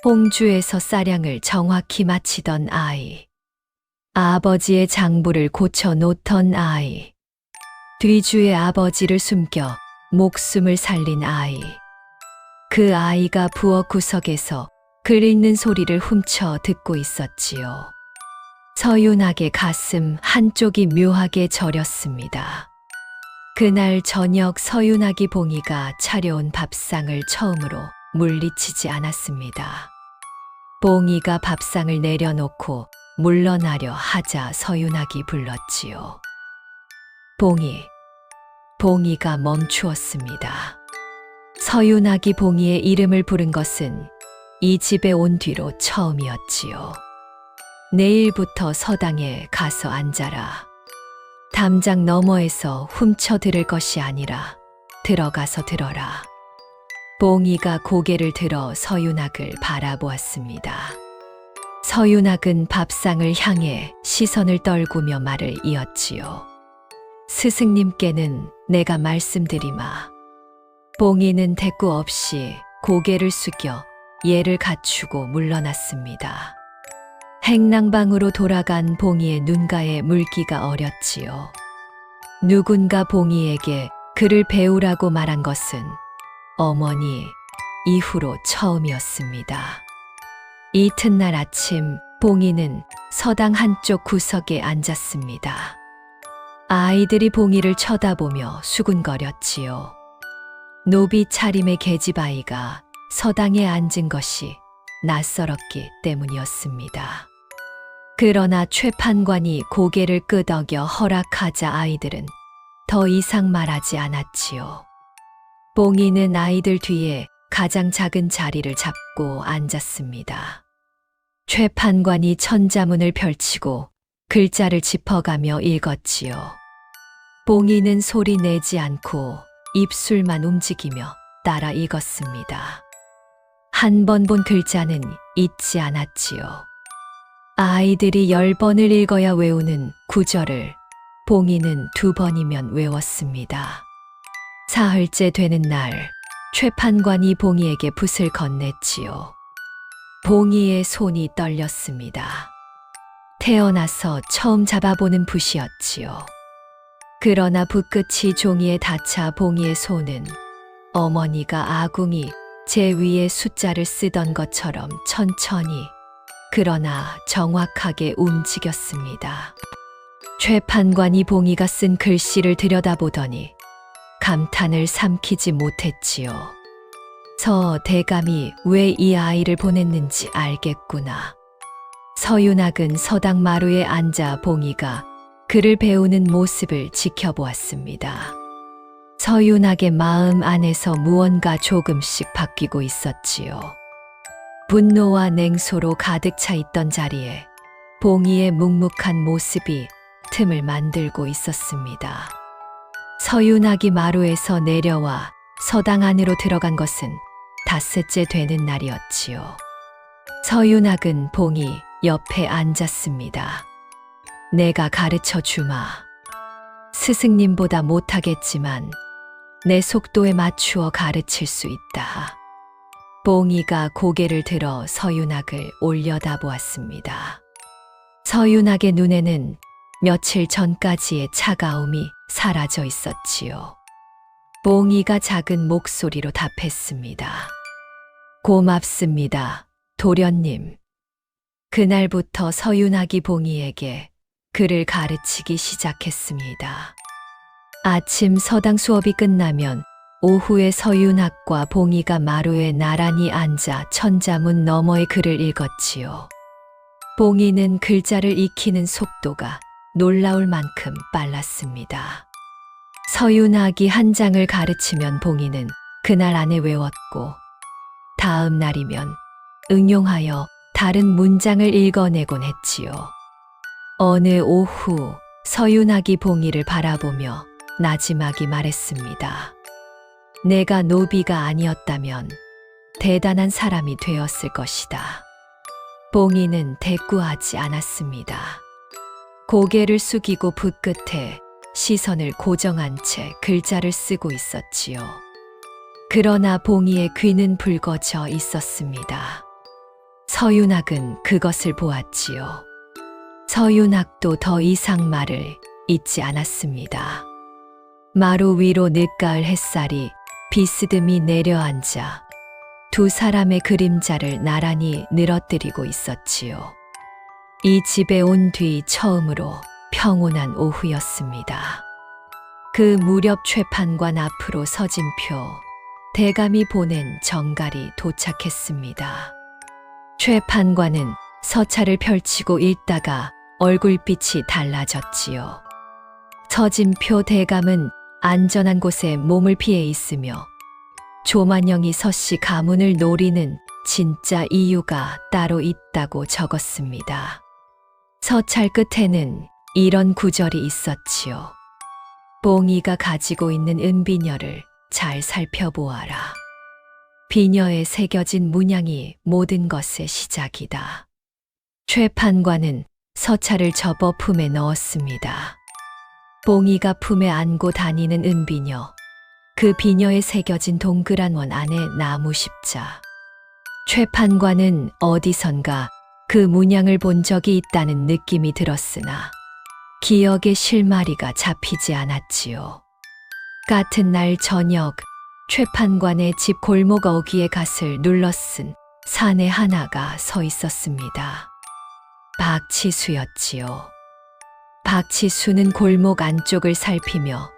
홍주에서 쌀향을 정확히 마치던 아이, 아버지의 장부를 고쳐 놓던 아이, 뒤주의 아버지를 숨겨 목숨을 살린 아이, 그 아이가 부엌 구석에서 글 읽는 소리를 훔쳐 듣고 있었지요. 서윤학의 가슴 한쪽이 묘하게 저렸습니다. 그날 저녁 서윤학이 봉이가 차려온 밥상을 처음으로 물리치지 않았습니다. 봉이가 밥상을 내려놓고 물러나려 하자 서윤학이 불렀지요. 봉이가 멈추었습니다. 서윤학이 봉이의 이름을 부른 것은 이 집에 온 뒤로 처음이었지요. 내일부터 서당에 가서 앉아라. 담장 너머에서 훔쳐 들을 것이 아니라 들어가서 들어라. 봉이가 고개를 들어 서윤학을 바라보았습니다. 서윤학은 밥상을 향해 시선을 떨구며 말을 이었지요. 스승님께는 내가 말씀드리마. 봉이는 대꾸 없이 고개를 숙여 예를 갖추고 물러났습니다. 행랑방으로 돌아간 봉이의 눈가에 물기가 어렸지요. 누군가 봉이에게 글을 배우라고 말한 것은 어머니 이후로 처음이었습니다. 이튿날 아침 봉이는 서당 한쪽 구석에 앉았습니다. 아이들이 봉이를 쳐다보며 수군거렸지요. 노비 차림의 계집아이가 서당에 앉은 것이 낯설었기 때문이었습니다. 그러나 최 판관이 고개를 끄덕여 허락하자 아이들은 더 이상 말하지 않았지요. 봉이는 아이들 뒤에 가장 작은 자리를 잡고 앉았습니다. 최 판관이 천자문을 펼치고 글자를 짚어가며 읽었지요. 봉이는 소리 내지 않고 입술만 움직이며 따라 읽었습니다. 한 번 본 글자는 잊지 않았지요. 아이들이 10번을 읽어야 외우는 구절을 봉이는 2번이면 외웠습니다. 사흘째 되는 날 최판관이 봉이에게 붓을 건넸지요. 봉이의 손이 떨렸습니다. 태어나서 처음 잡아보는 붓이었지요. 그러나 붓끝이 종이에 닿자 봉이의 손은 어머니가 아궁이 제 위에 숫자를 쓰던 것처럼 천천히 그러나 정확하게 움직였습니다. 최판관이 봉이가 쓴 글씨를 들여다보더니 감탄을 삼키지 못했지요. 서 대감이 왜 이 아이를 보냈는지 알겠구나. 서윤학은 서당 마루에 앉아 봉이가 글을 배우는 모습을 지켜보았습니다. 서윤학의 마음 안에서 무언가 조금씩 바뀌고 있었지요. 분노와 냉소로 가득 차 있던 자리에 봉이의 묵묵한 모습이 틈을 만들고 있었습니다. 서윤학이 마루에서 내려와 서당 안으로 들어간 것은 닷새째 되는 날이었지요. 서윤학은 봉이 옆에 앉았습니다. 내가 가르쳐 주마. 스승님보다 못하겠지만 내 속도에 맞추어 가르칠 수 있다. 봉이가 고개를 들어 서윤학을 올려다보았습니다. 서윤학의 눈에는 며칠 전까지의 차가움이 사라져 있었지요. 봉이가 작은 목소리로 답했습니다. 고맙습니다, 도련님. 그날부터 서윤학이 봉이에게 글을 가르치기 시작했습니다. 아침 서당 수업이 끝나면 오후에 서윤학과 봉이가 마루에 나란히 앉아 천자문 너머의 글을 읽었지요. 봉이는 글자를 익히는 속도가 놀라울 만큼 빨랐습니다. 서윤학이 한 장을 가르치면 봉이는 그날 안에 외웠고 다음 날이면 응용하여 다른 문장을 읽어내곤 했지요. 어느 오후 서윤학이 봉이를 바라보며 나지막이 말했습니다. 내가 노비가 아니었다면 대단한 사람이 되었을 것이다. 봉이는 대꾸하지 않았습니다. 고개를 숙이고 붓끝에 시선을 고정한 채 글자를 쓰고 있었지요. 그러나 봉이의 귀는 붉어져 있었습니다. 서윤학은 그것을 보았지요. 서윤학도 더 이상 말을 잇지 않았습니다. 마루 위로 늦가을 햇살이 비스듬히 내려앉아 두 사람의 그림자를 나란히 늘어뜨리고 있었지요. 이 집에 온 뒤 처음으로 평온한 오후였습니다. 그 무렵 최판관 앞으로 서진표 대감이 보낸 정갈이 도착했습니다. 최판관은 서찰을 펼치고 읽다가 얼굴빛이 달라졌지요. 서진표 대감은 안전한 곳에 몸을 피해 있으며 조만영이 서씨 가문을 노리는 진짜 이유가 따로 있다고 적었습니다. 서찰 끝에는 이런 구절이 있었지요. 봉이가 가지고 있는 은비녀를 잘 살펴보아라. 비녀에 새겨진 문양이 모든 것의 시작이다. 최판관은 서찰을 접어 품에 넣었습니다. 봉이가 품에 안고 다니는 은비녀, 그 비녀에 새겨진 동그란 원 안에 나무 십자. 최판관은 어디선가 그 문양을 본 적이 있다는 느낌이 들었으나 기억의 실마리가 잡히지 않았지요. 같은 날 저녁 최판관의 집 골목 어귀에 갓을 눌러쓴 사내 하나가 서 있었습니다. 박치수였지요. 박치수는 골목 안쪽을 살피며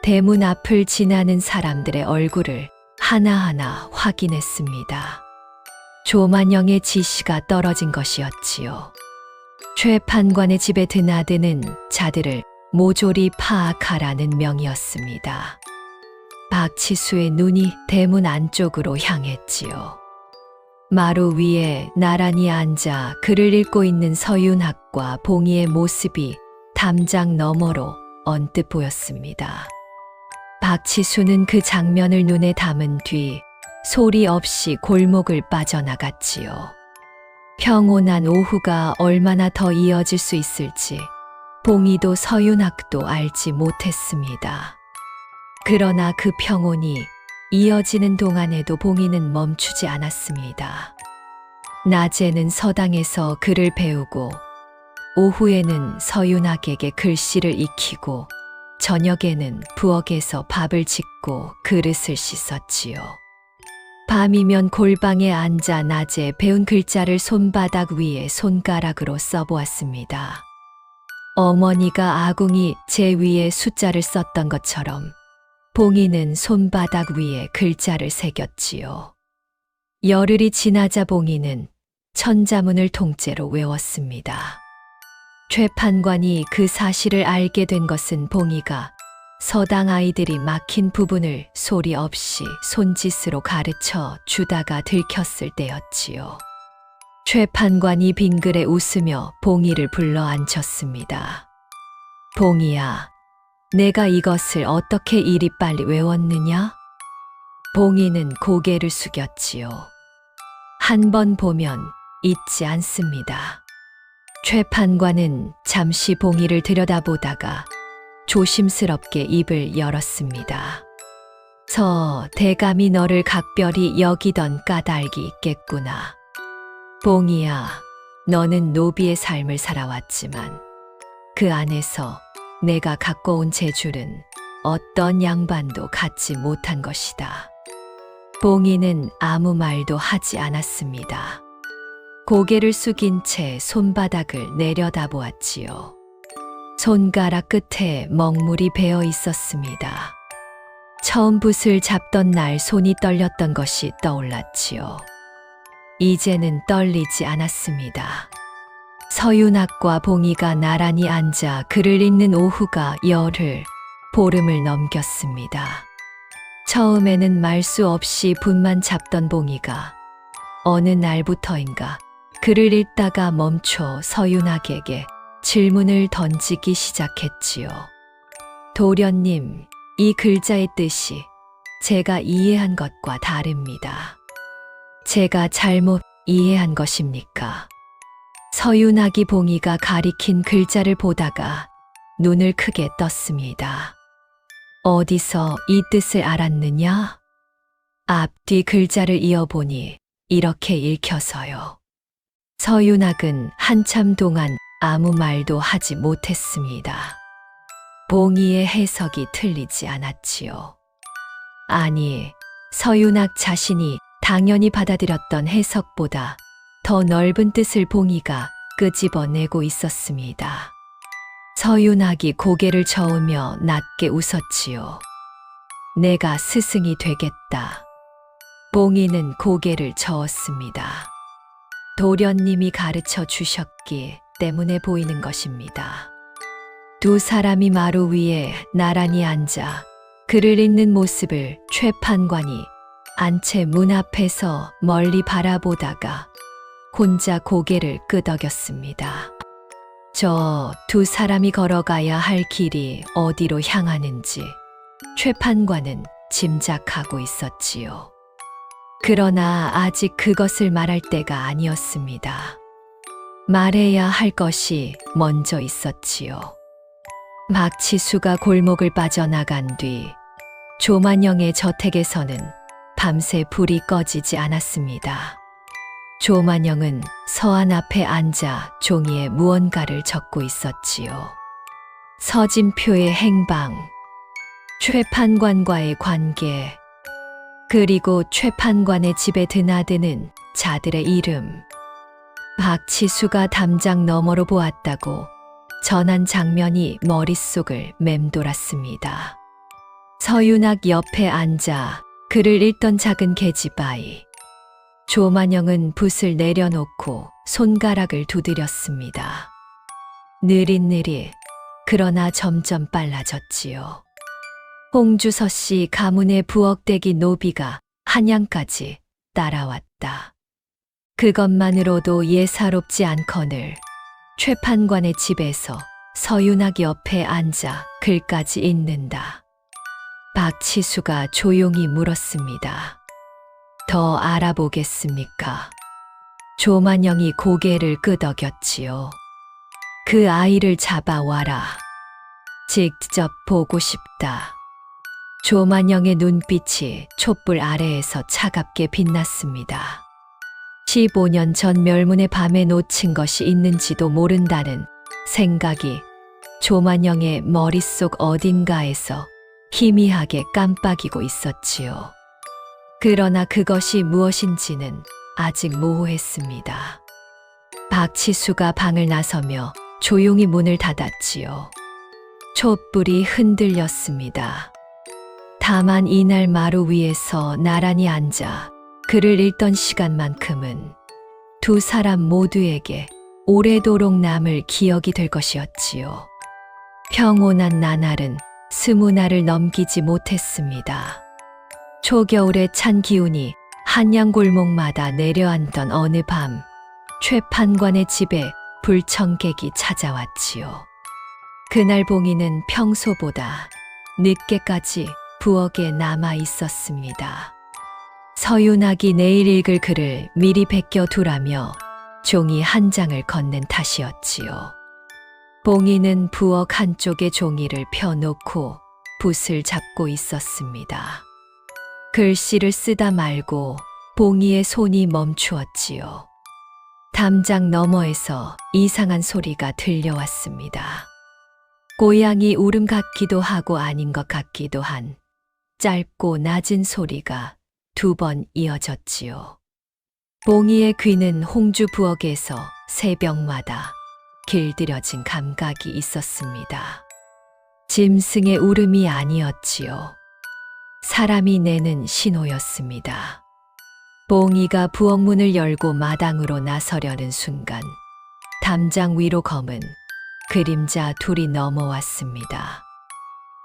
대문 앞을 지나는 사람들의 얼굴을 하나하나 확인했습니다. 조만영의 지시가 떨어진 것이었지요. 최판관의 집에 드나드는 자들을 모조리 파악하라는 명이었습니다. 박치수의 눈이 대문 안쪽으로 향했지요. 마루 위에 나란히 앉아 글을 읽고 있는 서윤학과 봉이의 모습이 담장 너머로 언뜻 보였습니다. 박치수는 그 장면을 눈에 담은 뒤 소리 없이 골목을 빠져나갔지요. 평온한 오후가 얼마나 더 이어질 수 있을지 봉이도 서윤학도 알지 못했습니다. 그러나 그 평온이 이어지는 동안에도 봉이는 멈추지 않았습니다. 낮에는 서당에서 글을 배우고 오후에는 서윤학에게 글씨를 익히고 저녁에는 부엌에서 밥을 짓고 그릇을 씻었지요. 밤이면 골방에 앉아 낮에 배운 글자를 손바닥 위에 손가락으로 써보았습니다. 어머니가 아궁이 제 위에 숫자를 썼던 것처럼 봉이는 손바닥 위에 글자를 새겼지요. 열흘이 지나자 봉이는 천자문을 통째로 외웠습니다. 최판관이 그 사실을 알게 된 것은 봉이가 서당 아이들이 막힌 부분을 소리 없이 손짓으로 가르쳐 주다가 들켰을 때였지요. 최판관이 빙그레 웃으며 봉이를 불러 앉혔습니다. 봉이야, 내가 이것을 어떻게 이리 빨리 외웠느냐? 봉이는 고개를 숙였지요. 한 번 보면 잊지 않습니다. 최판관은 잠시 봉이를 들여다보다가 조심스럽게 입을 열었습니다. 서 대감이 너를 각별히 여기던 까닭이 있겠구나. 봉이야, 너는 노비의 삶을 살아왔지만 그 안에서 내가 갖고 온 재주는 어떤 양반도 갖지 못한 것이다. 봉이는 아무 말도 하지 않았습니다. 고개를 숙인 채 손바닥을 내려다보았지요. 손가락 끝에 먹물이 배어 있었습니다. 처음 붓을 잡던 날 손이 떨렸던 것이 떠올랐지요. 이제는 떨리지 않았습니다. 서윤학과 봉이가 나란히 앉아 글을 읽는 오후가 열흘, 보름을 넘겼습니다. 처음에는 말 수 없이 붓만 잡던 봉이가 어느 날부터인가 글을 읽다가 멈춰 서윤학에게 질문을 던지기 시작했지요. 도련님, 이 글자의 뜻이 제가 이해한 것과 다릅니다. 제가 잘못 이해한 것입니까? 서윤학이 봉이가 가리킨 글자를 보다가 눈을 크게 떴습니다. 어디서 이 뜻을 알았느냐? 앞뒤 글자를 이어보니 이렇게 읽혀서요. 서윤학은 한참 동안 아무 말도 하지 못했습니다. 봉이의 해석이 틀리지 않았지요. 아니, 서윤학 자신이 당연히 받아들였던 해석보다 더 넓은 뜻을 봉이가 끄집어내고 있었습니다. 서윤학이 고개를 저으며 낮게 웃었지요. 내가 스승이 되겠다. 봉이는 고개를 저었습니다. 도련님이 가르쳐 주셨기 때문에 보이는 것입니다. 두 사람이 마루 위에 나란히 앉아 글을 읽는 모습을 최판관이 안채 문 앞에서 멀리 바라보다가 혼자 고개를 끄덕였습니다. 저 두 사람이 걸어가야 할 길이 어디로 향하는지 최판관은 짐작하고 있었지요. 그러나 아직 그것을 말할 때가 아니었습니다. 말해야 할 것이 먼저 있었지요. 박치수가 골목을 빠져나간 뒤 조만영의 저택에서는 밤새 불이 꺼지지 않았습니다. 조만영은 서안 앞에 앉아 종이에 무언가를 적고 있었지요. 서진표의 행방, 최판관과의 관계, 그리고 최판관의 집에 드나드는 자들의 이름. 박치수가 담장 너머로 보았다고 전한 장면이 머릿속을 맴돌았습니다. 서윤학 옆에 앉아 글을 읽던 작은 계집아이. 조만영은 붓을 내려놓고 손가락을 두드렸습니다. 느릿느릿, 그러나 점점 빨라졌지요. 홍주서 씨 가문의 부엌대기 노비가 한양까지 따라왔다. 그것만으로도 예사롭지 않거늘 최판관의 집에서 서윤학 옆에 앉아 글까지 읽는다. 박치수가 조용히 물었습니다. 더 알아보겠습니까? 조만영이 고개를 끄덕였지요. 그 아이를 잡아와라. 직접 보고 싶다. 조만영의 눈빛이 촛불 아래에서 차갑게 빛났습니다. 15년 전 멸문의 밤에 놓친 것이 있는지도 모른다는 생각이 조만영의 머릿속 어딘가에서 희미하게 깜빡이고 있었지요. 그러나 그것이 무엇인지는 아직 모호했습니다. 박치수가 방을 나서며 조용히 문을 닫았지요. 촛불이 흔들렸습니다. 다만 이날 마루 위에서 나란히 앉아 글을 읽던 시간만큼은 두 사람 모두에게 오래도록 남을 기억이 될 것이었지요. 평온한 나날은 20날을 넘기지 못했습니다. 초겨울의 찬 기운이 한양골목마다 내려앉던 어느 밤, 최 판관의 집에 불청객이 찾아왔지요. 그날 봉이는 평소보다 늦게까지 부엌에 남아 있었습니다. 서윤학이 내일 읽을 글을 미리 베껴두라며 종이 한 장을 건넨 탓이었지요. 봉이는 부엌 한쪽에 종이를 펴놓고 붓을 잡고 있었습니다. 글씨를 쓰다 말고 봉이의 손이 멈추었지요. 담장 너머에서 이상한 소리가 들려왔습니다. 고양이 울음 같기도 하고 아닌 것 같기도 한 짧고 낮은 소리가 2번 이어졌지요. 봉이의 귀는 홍주 부엌에서 새벽마다 길들여진 감각이 있었습니다. 짐승의 울음이 아니었지요. 사람이 내는 신호였습니다. 봉이가 부엌 문을 열고 마당으로 나서려는 순간 담장 위로 검은 그림자 둘이 넘어왔습니다.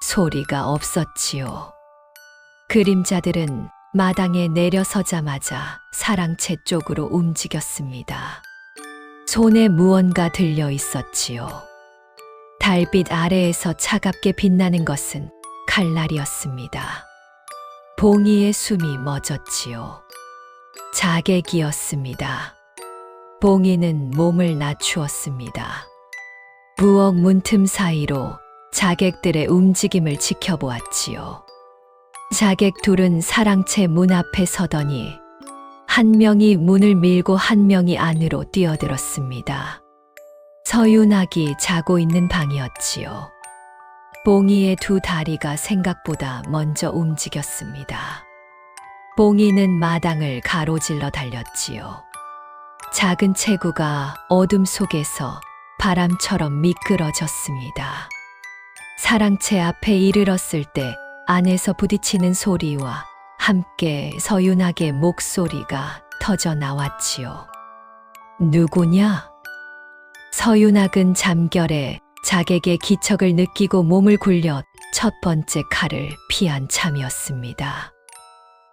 소리가 없었지요. 그림자들은 마당에 내려서자마자 사랑채 쪽으로 움직였습니다. 손에 무언가 들려 있었지요. 달빛 아래에서 차갑게 빛나는 것은 칼날이었습니다. 봉이의 숨이 멎었지요. 자객이었습니다. 봉이는 몸을 낮추었습니다. 부엌 문틈 사이로 자객들의 움직임을 지켜보았지요. 자객 둘은 사랑채 문 앞에 서더니 한 명이 문을 밀고 한 명이 안으로 뛰어들었습니다. 서윤학이 자고 있는 방이었지요. 봉이의 두 다리가 생각보다 먼저 움직였습니다. 봉이는 마당을 가로질러 달렸지요. 작은 체구가 어둠 속에서 바람처럼 미끄러졌습니다. 사랑채 앞에 이르렀을 때 안에서 부딪히는 소리와 함께 서윤학의 목소리가 터져 나왔지요. 누구냐? 서윤학은 잠결에 자객의 기척을 느끼고 몸을 굴려 첫 번째 칼을 피한 참이었습니다.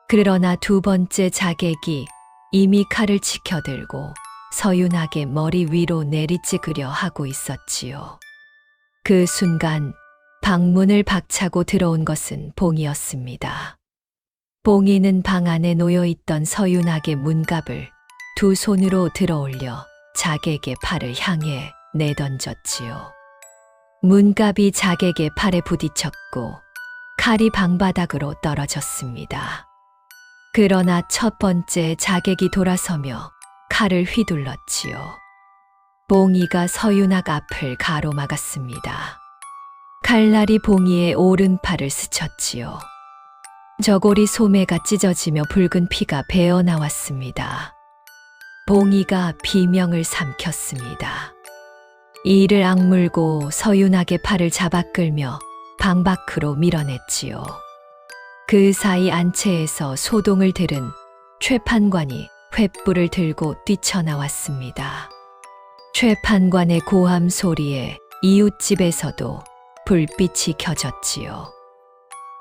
그러나 두 번째 자객이 이미 칼을 치켜들고 서윤학의 머리 위로 내리찍으려 하고 있었지요. 그 순간 방문을 박차고 들어온 것은 봉이었습니다. 봉이는 방 안에 놓여있던 서윤학의 문갑을 두 손으로 들어올려 자객의 팔을 향해 내던졌지요. 문갑이 자객의 팔에 부딪혔고 칼이 방바닥으로 떨어졌습니다. 그러나 첫 번째 자객이 돌아서며 칼을 휘둘렀지요. 봉이가 서윤학 앞을 가로막았습니다. 칼날이 봉이의 오른팔을 스쳤지요. 저고리 소매가 찢어지며 붉은 피가 배어 나왔습니다. 봉이가 비명을 삼켰습니다. 이를 악물고 서윤학의 팔을 잡아 끌며 방 밖으로 밀어냈지요. 그 사이 안채에서 소동을 들은 최 판관이 횃불을 들고 뛰쳐나왔습니다. 최 판관의 고함 소리에 이웃집에서도 불빛이 켜졌지요.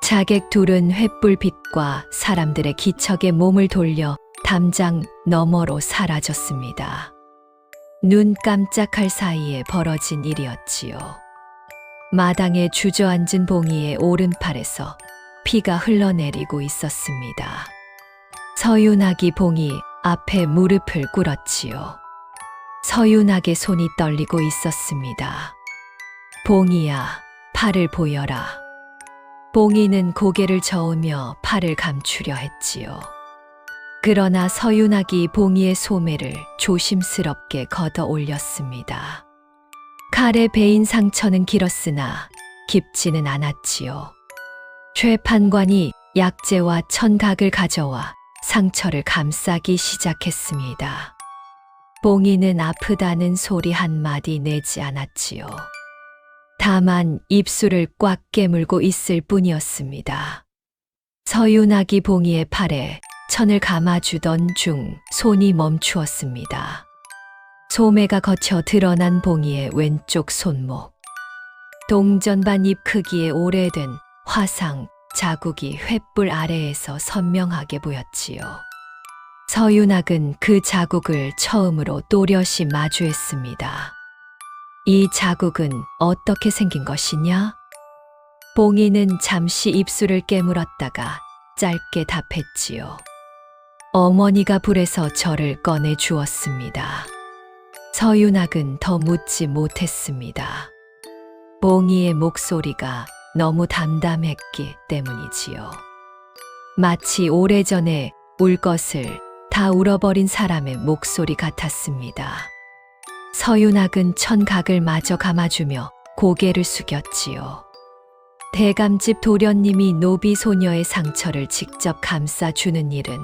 자객 둘은 횃불빛과 사람들의 기척에 몸을 돌려 담장 너머로 사라졌습니다. 눈 깜짝할 사이에 벌어진 일이었지요. 마당에 주저앉은 봉이의 오른팔에서 피가 흘러내리고 있었습니다. 서윤학이 봉이 앞에 무릎을 꿇었지요. 서윤학의 손이 떨리고 있었습니다. 봉이야, 팔을 보여라. 봉이는 고개를 저으며 팔을 감추려 했지요. 그러나 서윤학이 봉이의 소매를 조심스럽게 걷어 올렸습니다. 칼에 베인 상처는 길었으나 깊지는 않았지요. 최 판관이 약재와 천각을 가져와 상처를 감싸기 시작했습니다. 봉이는 아프다는 소리 한마디 내지 않았지요. 다만 입술을 꽉 깨물고 있을 뿐이었습니다. 서윤학이 봉이의 팔에 천을 감아주던 중 손이 멈추었습니다. 소매가 거쳐 드러난 봉이의 왼쪽 손목. 동전반 입 크기의 오래된 화상 자국이 횃불 아래에서 선명하게 보였지요. 서윤학은 그 자국을 처음으로 또렷이 마주했습니다. 이 자국은 어떻게 생긴 것이냐? 봉이는 잠시 입술을 깨물었다가 짧게 답했지요. 어머니가 불에서 저를 꺼내 주었습니다. 서윤학은 더 묻지 못했습니다. 봉이의 목소리가 너무 담담했기 때문이지요. 마치 오래전에 울 것을 다 울어버린 사람의 목소리 같았습니다. 서윤학은 천각을 마저 감아주며 고개를 숙였지요. 대감집 도련님이 노비 소녀의 상처를 직접 감싸주는 일은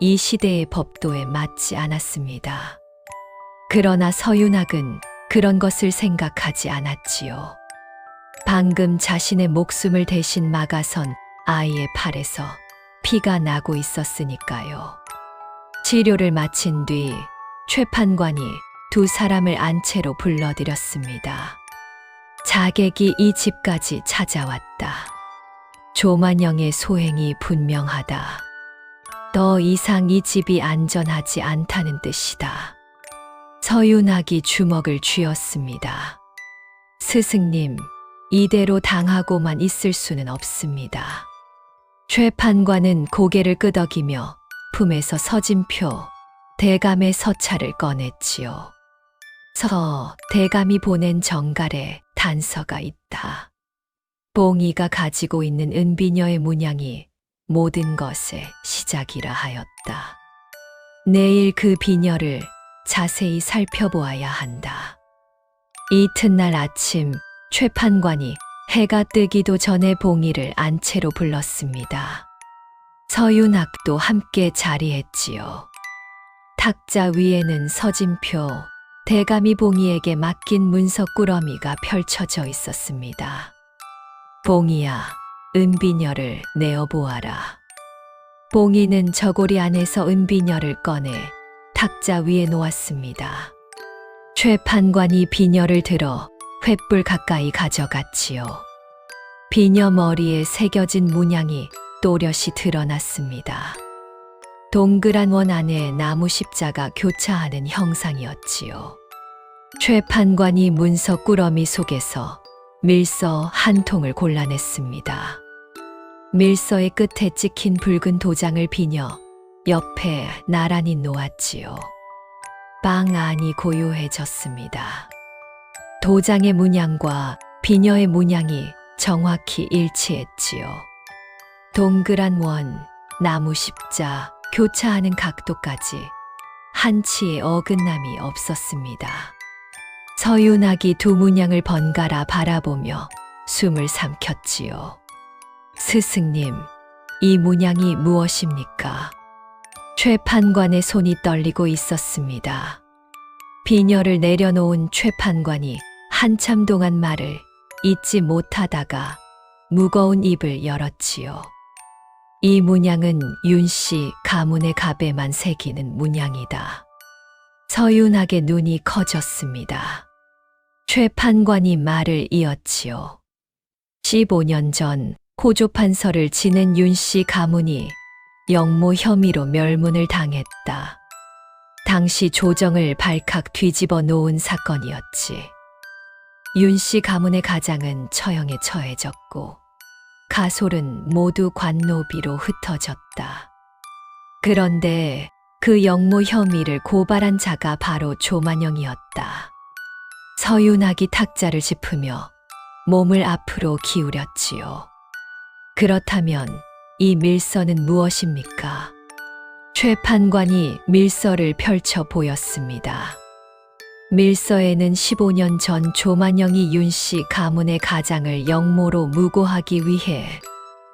이 시대의 법도에 맞지 않았습니다. 그러나 서윤학은 그런 것을 생각하지 않았지요. 방금 자신의 목숨을 대신 막아선 아이의 팔에서 피가 나고 있었으니까요. 치료를 마친 뒤 최 판관이 두 사람을 안채로 불러들였습니다. 자객이 이 집까지 찾아왔다. 조만영의 소행이 분명하다. 더 이상 이 집이 안전하지 않다는 뜻이다. 서윤학이 주먹을 쥐었습니다. 스승님, 이대로 당하고만 있을 수는 없습니다. 최 판관은 고개를 끄덕이며 품에서 서진표, 대감의 서찰을 꺼냈지요. 대감이 보낸 정갈에 단서가 있다. 봉이가 가지고 있는 은비녀의 문양이 모든 것의 시작이라 하였다. 내일 그 비녀를 자세히 살펴보아야 한다. 이튿날 아침 최 판관이 해가 뜨기도 전에 봉이를 안채로 불렀습니다. 서윤학도 함께 자리했지요. 탁자 위에는 서진표, 대감이 봉이에게 맡긴 문서 꾸러미가 펼쳐져 있었습니다. 봉이야, 은비녀를 내어보아라. 봉이는 저고리 안에서 은비녀를 꺼내 탁자 위에 놓았습니다. 최 판관이 비녀를 들어 횃불 가까이 가져갔지요. 비녀 머리에 새겨진 문양이 또렷이 드러났습니다. 동그란 원 안에 나무 십자가 교차하는 형상이었지요. 최 판관이 문서 꾸러미 속에서 밀서 한 통을 골라냈습니다. 밀서의 끝에 찍힌 붉은 도장을 비녀 옆에 나란히 놓았지요. 방 안이 고요해졌습니다. 도장의 문양과 비녀의 문양이 정확히 일치했지요. 동그란 원, 나무 십자, 교차하는 각도까지 한치의 어긋남이 없었습니다. 서윤학이 두 문양을 번갈아 바라보며 숨을 삼켰지요. 스승님, 이 문양이 무엇입니까? 최 판관의 손이 떨리고 있었습니다. 비녀를 내려놓은 최 판관이 한참 동안 말을 잇지 못하다가 무거운 입을 열었지요. 이 문양은 윤씨 가문의 갑에만 새기는 문양이다. 서윤학의 눈이 커졌습니다. 최 판관이 말을 이었지요. 15년 전 호조 판서를 지낸 윤씨 가문이 영모 혐의로 멸문을 당했다. 당시 조정을 발칵 뒤집어 놓은 사건이었지. 윤씨 가문의 가장은 처형에 처해졌고 가솔은 모두 관노비로 흩어졌다. 그런데 그 영모 혐의를 고발한 자가 바로 조만영이었다. 서윤학이 탁자를 짚으며 몸을 앞으로 기울였지요. 그렇다면 이 밀서는 무엇입니까? 최 판관이 밀서를 펼쳐 보였습니다. 밀서에는 15년 전 조만영이 윤씨 가문의 가장을 영모로 무고하기 위해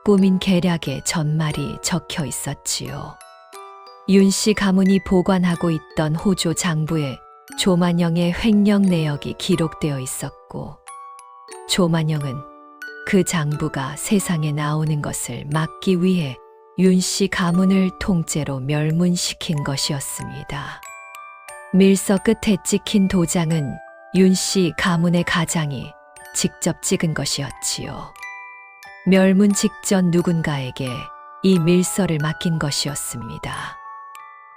꾸민 계략의 전말이 적혀 있었지요. 윤씨 가문이 보관하고 있던 호조 장부에 조만영의 횡령 내역이 기록되어 있었고, 조만영은 그 장부가 세상에 나오는 것을 막기 위해 윤씨 가문을 통째로 멸문시킨 것이었습니다. 밀서 끝에 찍힌 도장은 윤씨 가문의 가장이 직접 찍은 것이었지요. 멸문 직전 누군가에게 이 밀서를 맡긴 것이었습니다.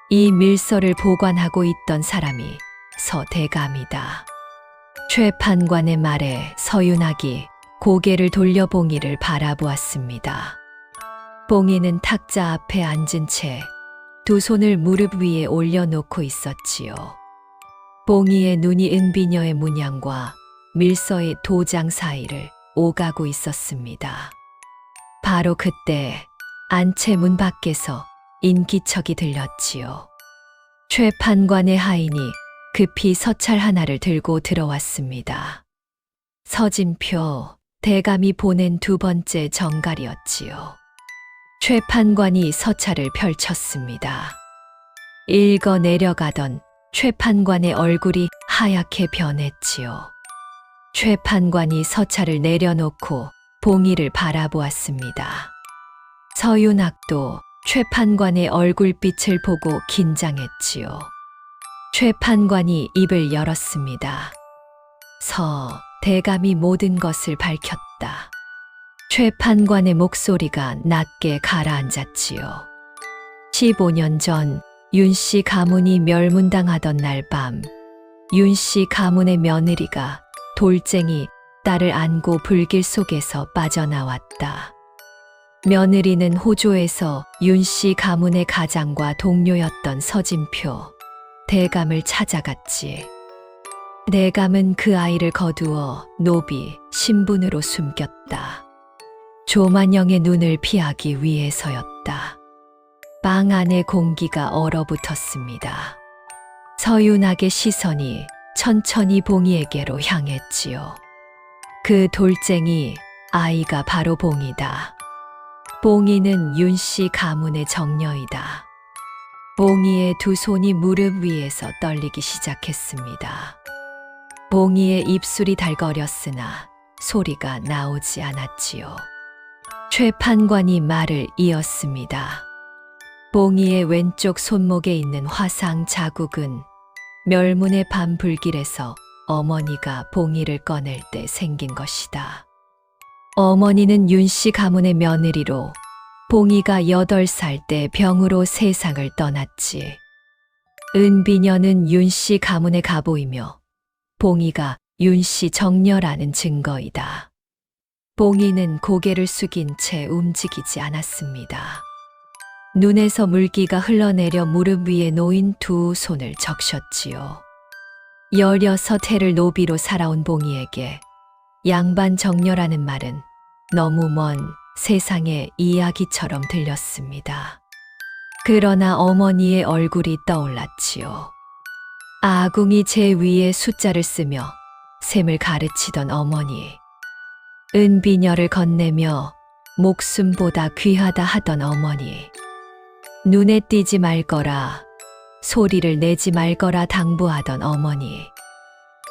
이 밀서를 보관하고 있던 사람이 서대감이다. 최 판관의 말에 서윤학이 고개를 돌려 봉이를 바라보았습니다. 봉이는 탁자 앞에 앉은 채 두 손을 무릎 위에 올려놓고 있었지요. 봉이의 눈이 은비녀의 문양과 밀서의 도장 사이를 오가고 있었습니다. 바로 그때 안채문 밖에서 인기척이 들렸지요. 최 판관의 하인이 급히 서찰 하나를 들고 들어왔습니다. 서진표 대감이 보낸 두 번째 정갈이었지요. 최 판관이 서찰을 펼쳤습니다. 읽어 내려가던 최 판관의 얼굴이 하얗게 변했지요. 최 판관이 서찰을 내려놓고 봉이를 바라보았습니다. 서윤학도 최 판관의 얼굴빛을 보고 긴장했지요. 최 판관이 입을 열었습니다. 서 대감이 모든 것을 밝혔다. 최 판관의 목소리가 낮게 가라앉았지요. 15년 전 윤씨 가문이 멸문당하던 날 밤, 윤씨 가문의 며느리가 돌쟁이 딸을 안고 불길 속에서 빠져나왔다. 며느리는 호조에서 윤씨 가문의 가장과 동료였던 서진표 대감을 찾아갔지. 대감은 그 아이를 거두어 노비 신분으로 숨겼다. 조만영의 눈을 피하기 위해서였다. 방 안의 공기가 얼어붙었습니다. 서윤학의 시선이 천천히 봉이에게로 향했지요. 그 돌쟁이 아이가 바로 봉이다. 봉이는 윤씨 가문의 정녀이다. 봉이의 두 손이 무릎 위에서 떨리기 시작했습니다. 봉이의 입술이 달거렸으나 소리가 나오지 않았지요. 최 판관이 말을 이었습니다. 봉이의 왼쪽 손목에 있는 화상 자국은 멸문의 밤 불길에서 어머니가 봉이를 꺼낼 때 생긴 것이다. 어머니는 윤씨 가문의 며느리로 봉이가 8살 때 병으로 세상을 떠났지. 은비녀는 윤씨 가문의 가보이며 봉이가 윤씨 정녀라는 증거이다. 봉이는 고개를 숙인 채 움직이지 않았습니다. 눈에서 물기가 흘러내려 무릎 위에 놓인 두 손을 적셨지요. 16해를 노비로 살아온 봉이에게 양반 정녀라는 말은 너무 먼 세상의 이야기처럼 들렸습니다. 그러나 어머니의 얼굴이 떠올랐지요. 아궁이 제 위에 숫자를 쓰며 셈을 가르치던 어머니. 은비녀를 건네며 목숨보다 귀하다 하던 어머니. 눈에 띄지 말거라, 소리를 내지 말거라 당부하던 어머니.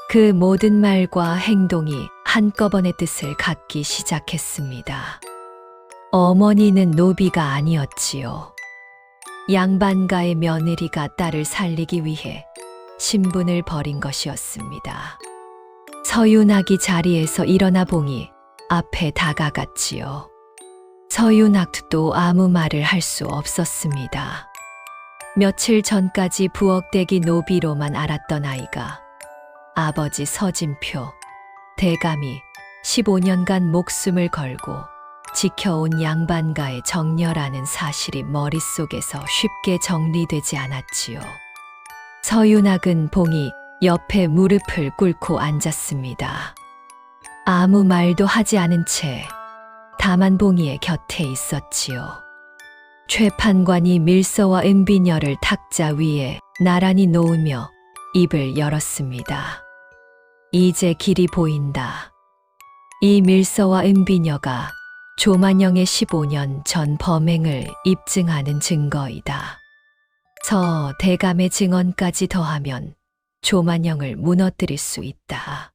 그 모든 말과 행동이 한꺼번에 뜻을 갖기 시작했습니다. 어머니는 노비가 아니었지요. 양반가의 며느리가 딸을 살리기 위해 신분을 버린 것이었습니다. 서윤학이 자리에서 일어나 봉이 앞에 다가갔지요. 서윤학도 아무 말을 할 수 없었습니다. 며칠 전까지 부엌대기 노비로만 알았던 아이가 아버지 서진표 대감이 15년간 목숨을 걸고 지켜온 양반가의 정녀라는 사실이 머릿속에서 쉽게 정리되지 않았지요. 서윤학은 봉이 옆에 무릎을 꿇고 앉았습니다. 아무 말도 하지 않은 채 다만 봉이의 곁에 있었지요. 최판관이 밀서와 은비녀를 탁자 위에 나란히 놓으며 입을 열었습니다. 이제 길이 보인다. 이 밀서와 은비녀가 조만영의 15년 전 범행을 입증하는 증거이다. 서 대감의 증언까지 더하면 조만영을 무너뜨릴 수 있다.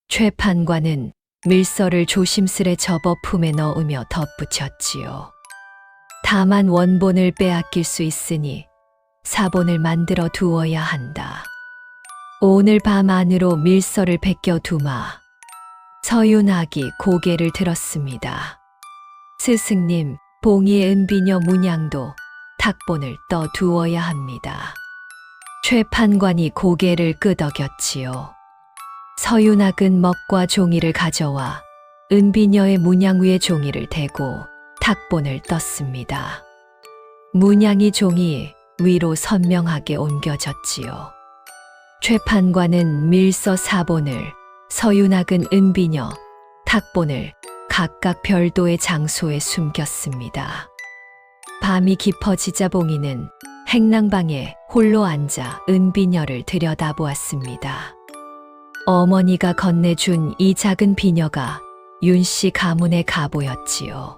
최판관은 밀서를 조심스레 접어 품에 넣으며 덧붙였지요. 다만 원본을 빼앗길 수 있으니 사본을 만들어 두어야 한다. 오늘 밤 안으로 밀서를 베껴 두마. 서윤학이 고개를 들었습니다. 스승님, 봉이의 은비녀 문양도 탁본을 떠 두어야 합니다. 최판관이 고개를 끄덕였지요. 서윤학은 먹과 종이를 가져와 은비녀의 문양 위에 종이를 대고 탁본을 떴습니다. 문양이 종이 위로 선명하게 옮겨졌지요. 최판관은 밀서 사본을, 서윤학은 은비녀, 탁본을 각각 별도의 장소에 숨겼습니다. 밤이 깊어지자 봉이는 행랑방에 홀로 앉아 은비녀를 들여다보았습니다. 어머니가 건네준 이 작은 비녀가 윤씨 가문의 가보였지요.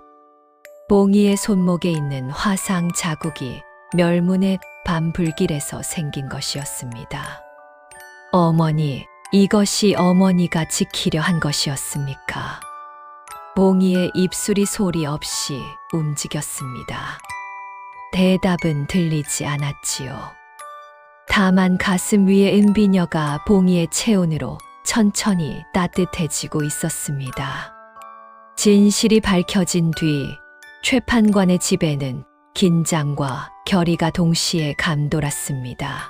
봉이의 손목에 있는 화상 자국이 멸문의 밤불길에서 생긴 것이었습니다. 어머니, 이것이 어머니가 지키려 한 것이었습니까? 봉이의 입술이 소리 없이 움직였습니다. 대답은 들리지 않았지요. 다만 가슴 위에 은비녀가 봉이의 체온으로 천천히 따뜻해지고 있었습니다. 진실이 밝혀진 뒤 최판관의 집에는 긴장과 결의가 동시에 감돌았습니다.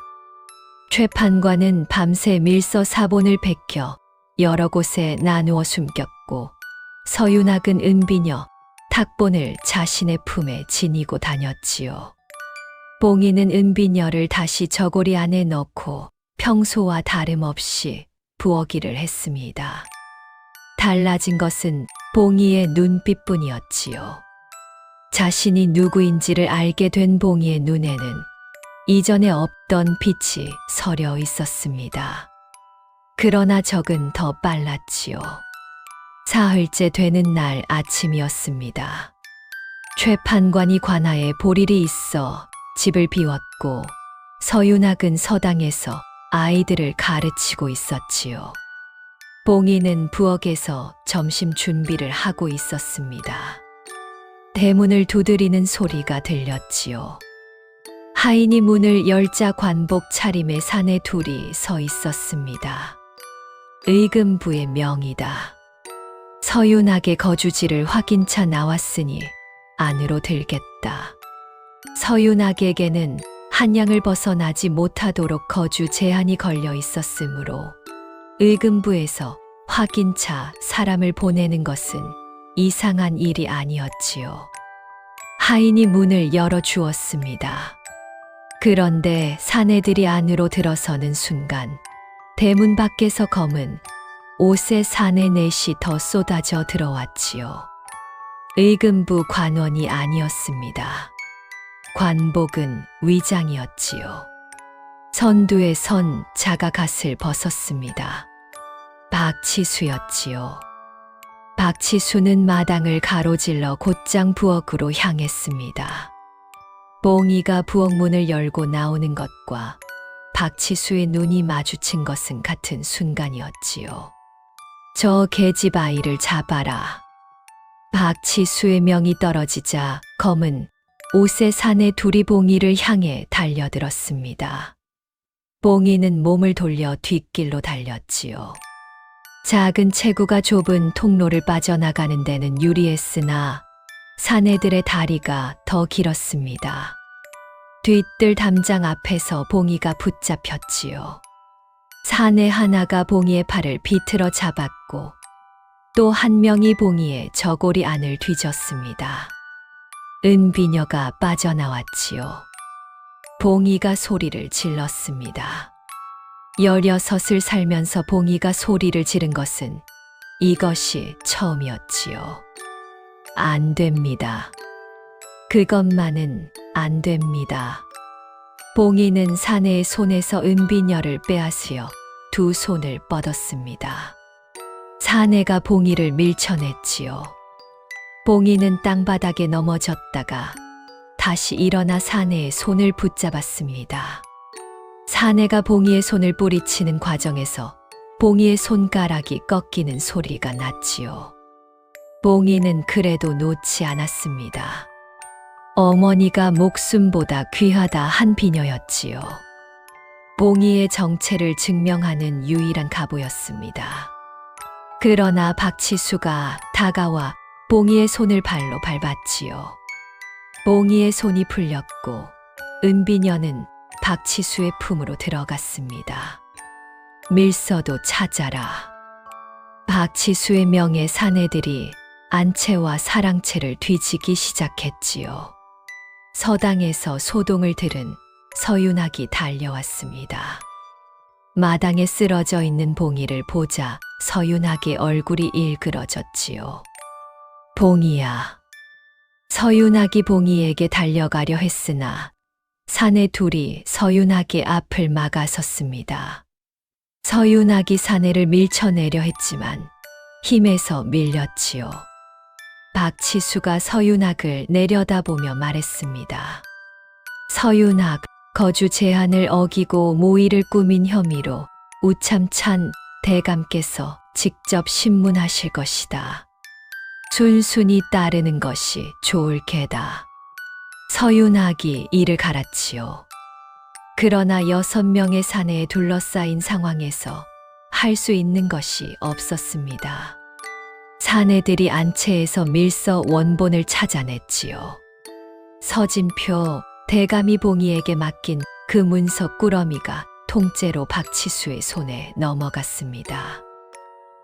최판관은 밤새 밀서 사본을 베껴 여러 곳에 나누어 숨겼고 서윤학은 은비녀, 탁본을 자신의 품에 지니고 다녔지요. 봉이는 은비녀를 다시 저고리 안에 넣고 평소와 다름없이 부엌일을 했습니다. 달라진 것은 봉이의 눈빛뿐이었지요. 자신이 누구인지를 알게 된 봉이의 눈에는 이전에 없던 빛이 서려 있었습니다. 그러나 적은 더 빨랐지요. 사흘째 되는 날 아침이었습니다. 최판관이 관아에 볼일이 있어 집을 비웠고 서윤학은 서당에서 아이들을 가르치고 있었지요. 봉이는 부엌에서 점심 준비를 하고 있었습니다. 대문을 두드리는 소리가 들렸지요. 하인이 문을 열자 관복 차림의 사내 둘이 서 있었습니다. 의금부의 명이다. 서윤학의 거주지를 확인차 나왔으니 안으로 들겠다. 서윤학에게는 한양을 벗어나지 못하도록 거주 제한이 걸려 있었으므로 의금부에서 확인차 사람을 보내는 것은 이상한 일이 아니었지요. 하인이 문을 열어주었습니다. 그런데 사내들이 안으로 들어서는 순간 대문 밖에서 검은 옷의 사내 넷이 더 쏟아져 들어왔지요. 의금부 관원이 아니었습니다. 관복은 위장이었지요. 선두에 선 자가갓을 벗었습니다. 박치수였지요. 박치수는 마당을 가로질러 곧장 부엌으로 향했습니다. 봉이가 부엌문을 열고 나오는 것과 박치수의 눈이 마주친 것은 같은 순간이었지요. 저 계집 아이를 잡아라. 박치수의 명이 떨어지자 검은 옷의 사내 둘이 봉이를 향해 달려들었습니다. 봉이는 몸을 돌려 뒷길로 달렸지요. 작은 체구가 좁은 통로를 빠져나가는 데는 유리했으나 사내들의 다리가 더 길었습니다. 뒤뜰 담장 앞에서 봉이가 붙잡혔지요. 사내 하나가 봉이의 팔을 비틀어 잡았고 또 한 명이 봉이의 저고리 안을 뒤졌습니다. 은비녀가 빠져나왔지요. 봉이가 소리를 질렀습니다. 16을 살면서 봉이가 소리를 지른 것은 이것이 처음이었지요. 안 됩니다. 그것만은 안 됩니다. 봉이는 사내의 손에서 은비녀를 빼앗으여 두 손을 뻗었습니다. 사내가 봉이를 밀쳐냈지요. 봉이는 땅바닥에 넘어졌다가 다시 일어나 사내의 손을 붙잡았습니다. 사내가 봉이의 손을 뿌리치는 과정에서 봉이의 손가락이 꺾이는 소리가 났지요. 봉이는 그래도 놓지 않았습니다. 어머니가 목숨보다 귀하다 한 비녀였지요. 봉이의 정체를 증명하는 유일한 가보였습니다. 그러나 박치수가 다가와 봉이의 손을 발로 밟았지요. 봉이의 손이 풀렸고 은비녀는 박치수의 품으로 들어갔습니다. 밀서도 찾아라. 박치수의 명의 사내들이 안채와 사랑채를 뒤지기 시작했지요. 서당에서 소동을 들은 서윤학이 달려왔습니다. 마당에 쓰러져 있는 봉이를 보자 서윤학의 얼굴이 일그러졌지요. 봉이야. 서윤학이 봉이에게 달려가려 했으나 사내 둘이 서윤학의 앞을 막아섰습니다. 서윤학이 사내를 밀쳐내려 했지만 힘에서 밀렸지요. 박치수가 서윤학을 내려다보며 말했습니다. 서윤학, 거주 제한을 어기고 모의를 꾸민 혐의로 우참찬 대감께서 직접 신문하실 것이다. 순순히 따르는 것이 좋을 게다. 서윤학이 이를 갈았지요. 그러나 6명의 사내에 둘러싸인 상황에서 할 수 있는 것이 없었습니다. 사내들이 안채에서 밀서 원본을 찾아냈지요. 서진표 대감이 봉이에게 맡긴 그 문서 꾸러미가 통째로 박치수의 손에 넘어갔습니다.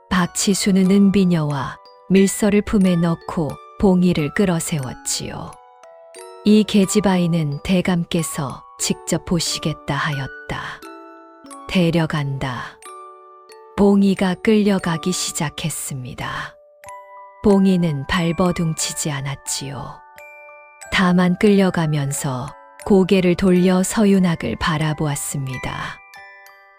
박치수는 은비녀와 밀서를 품에 넣고 봉이를 끌어세웠지요. 이 계집아이는 대감께서 직접 보시겠다 하였다. 데려간다. 봉이가 끌려가기 시작했습니다. 봉이는 발버둥치지 않았지요. 다만 끌려가면서 고개를 돌려 서윤학을 바라보았습니다.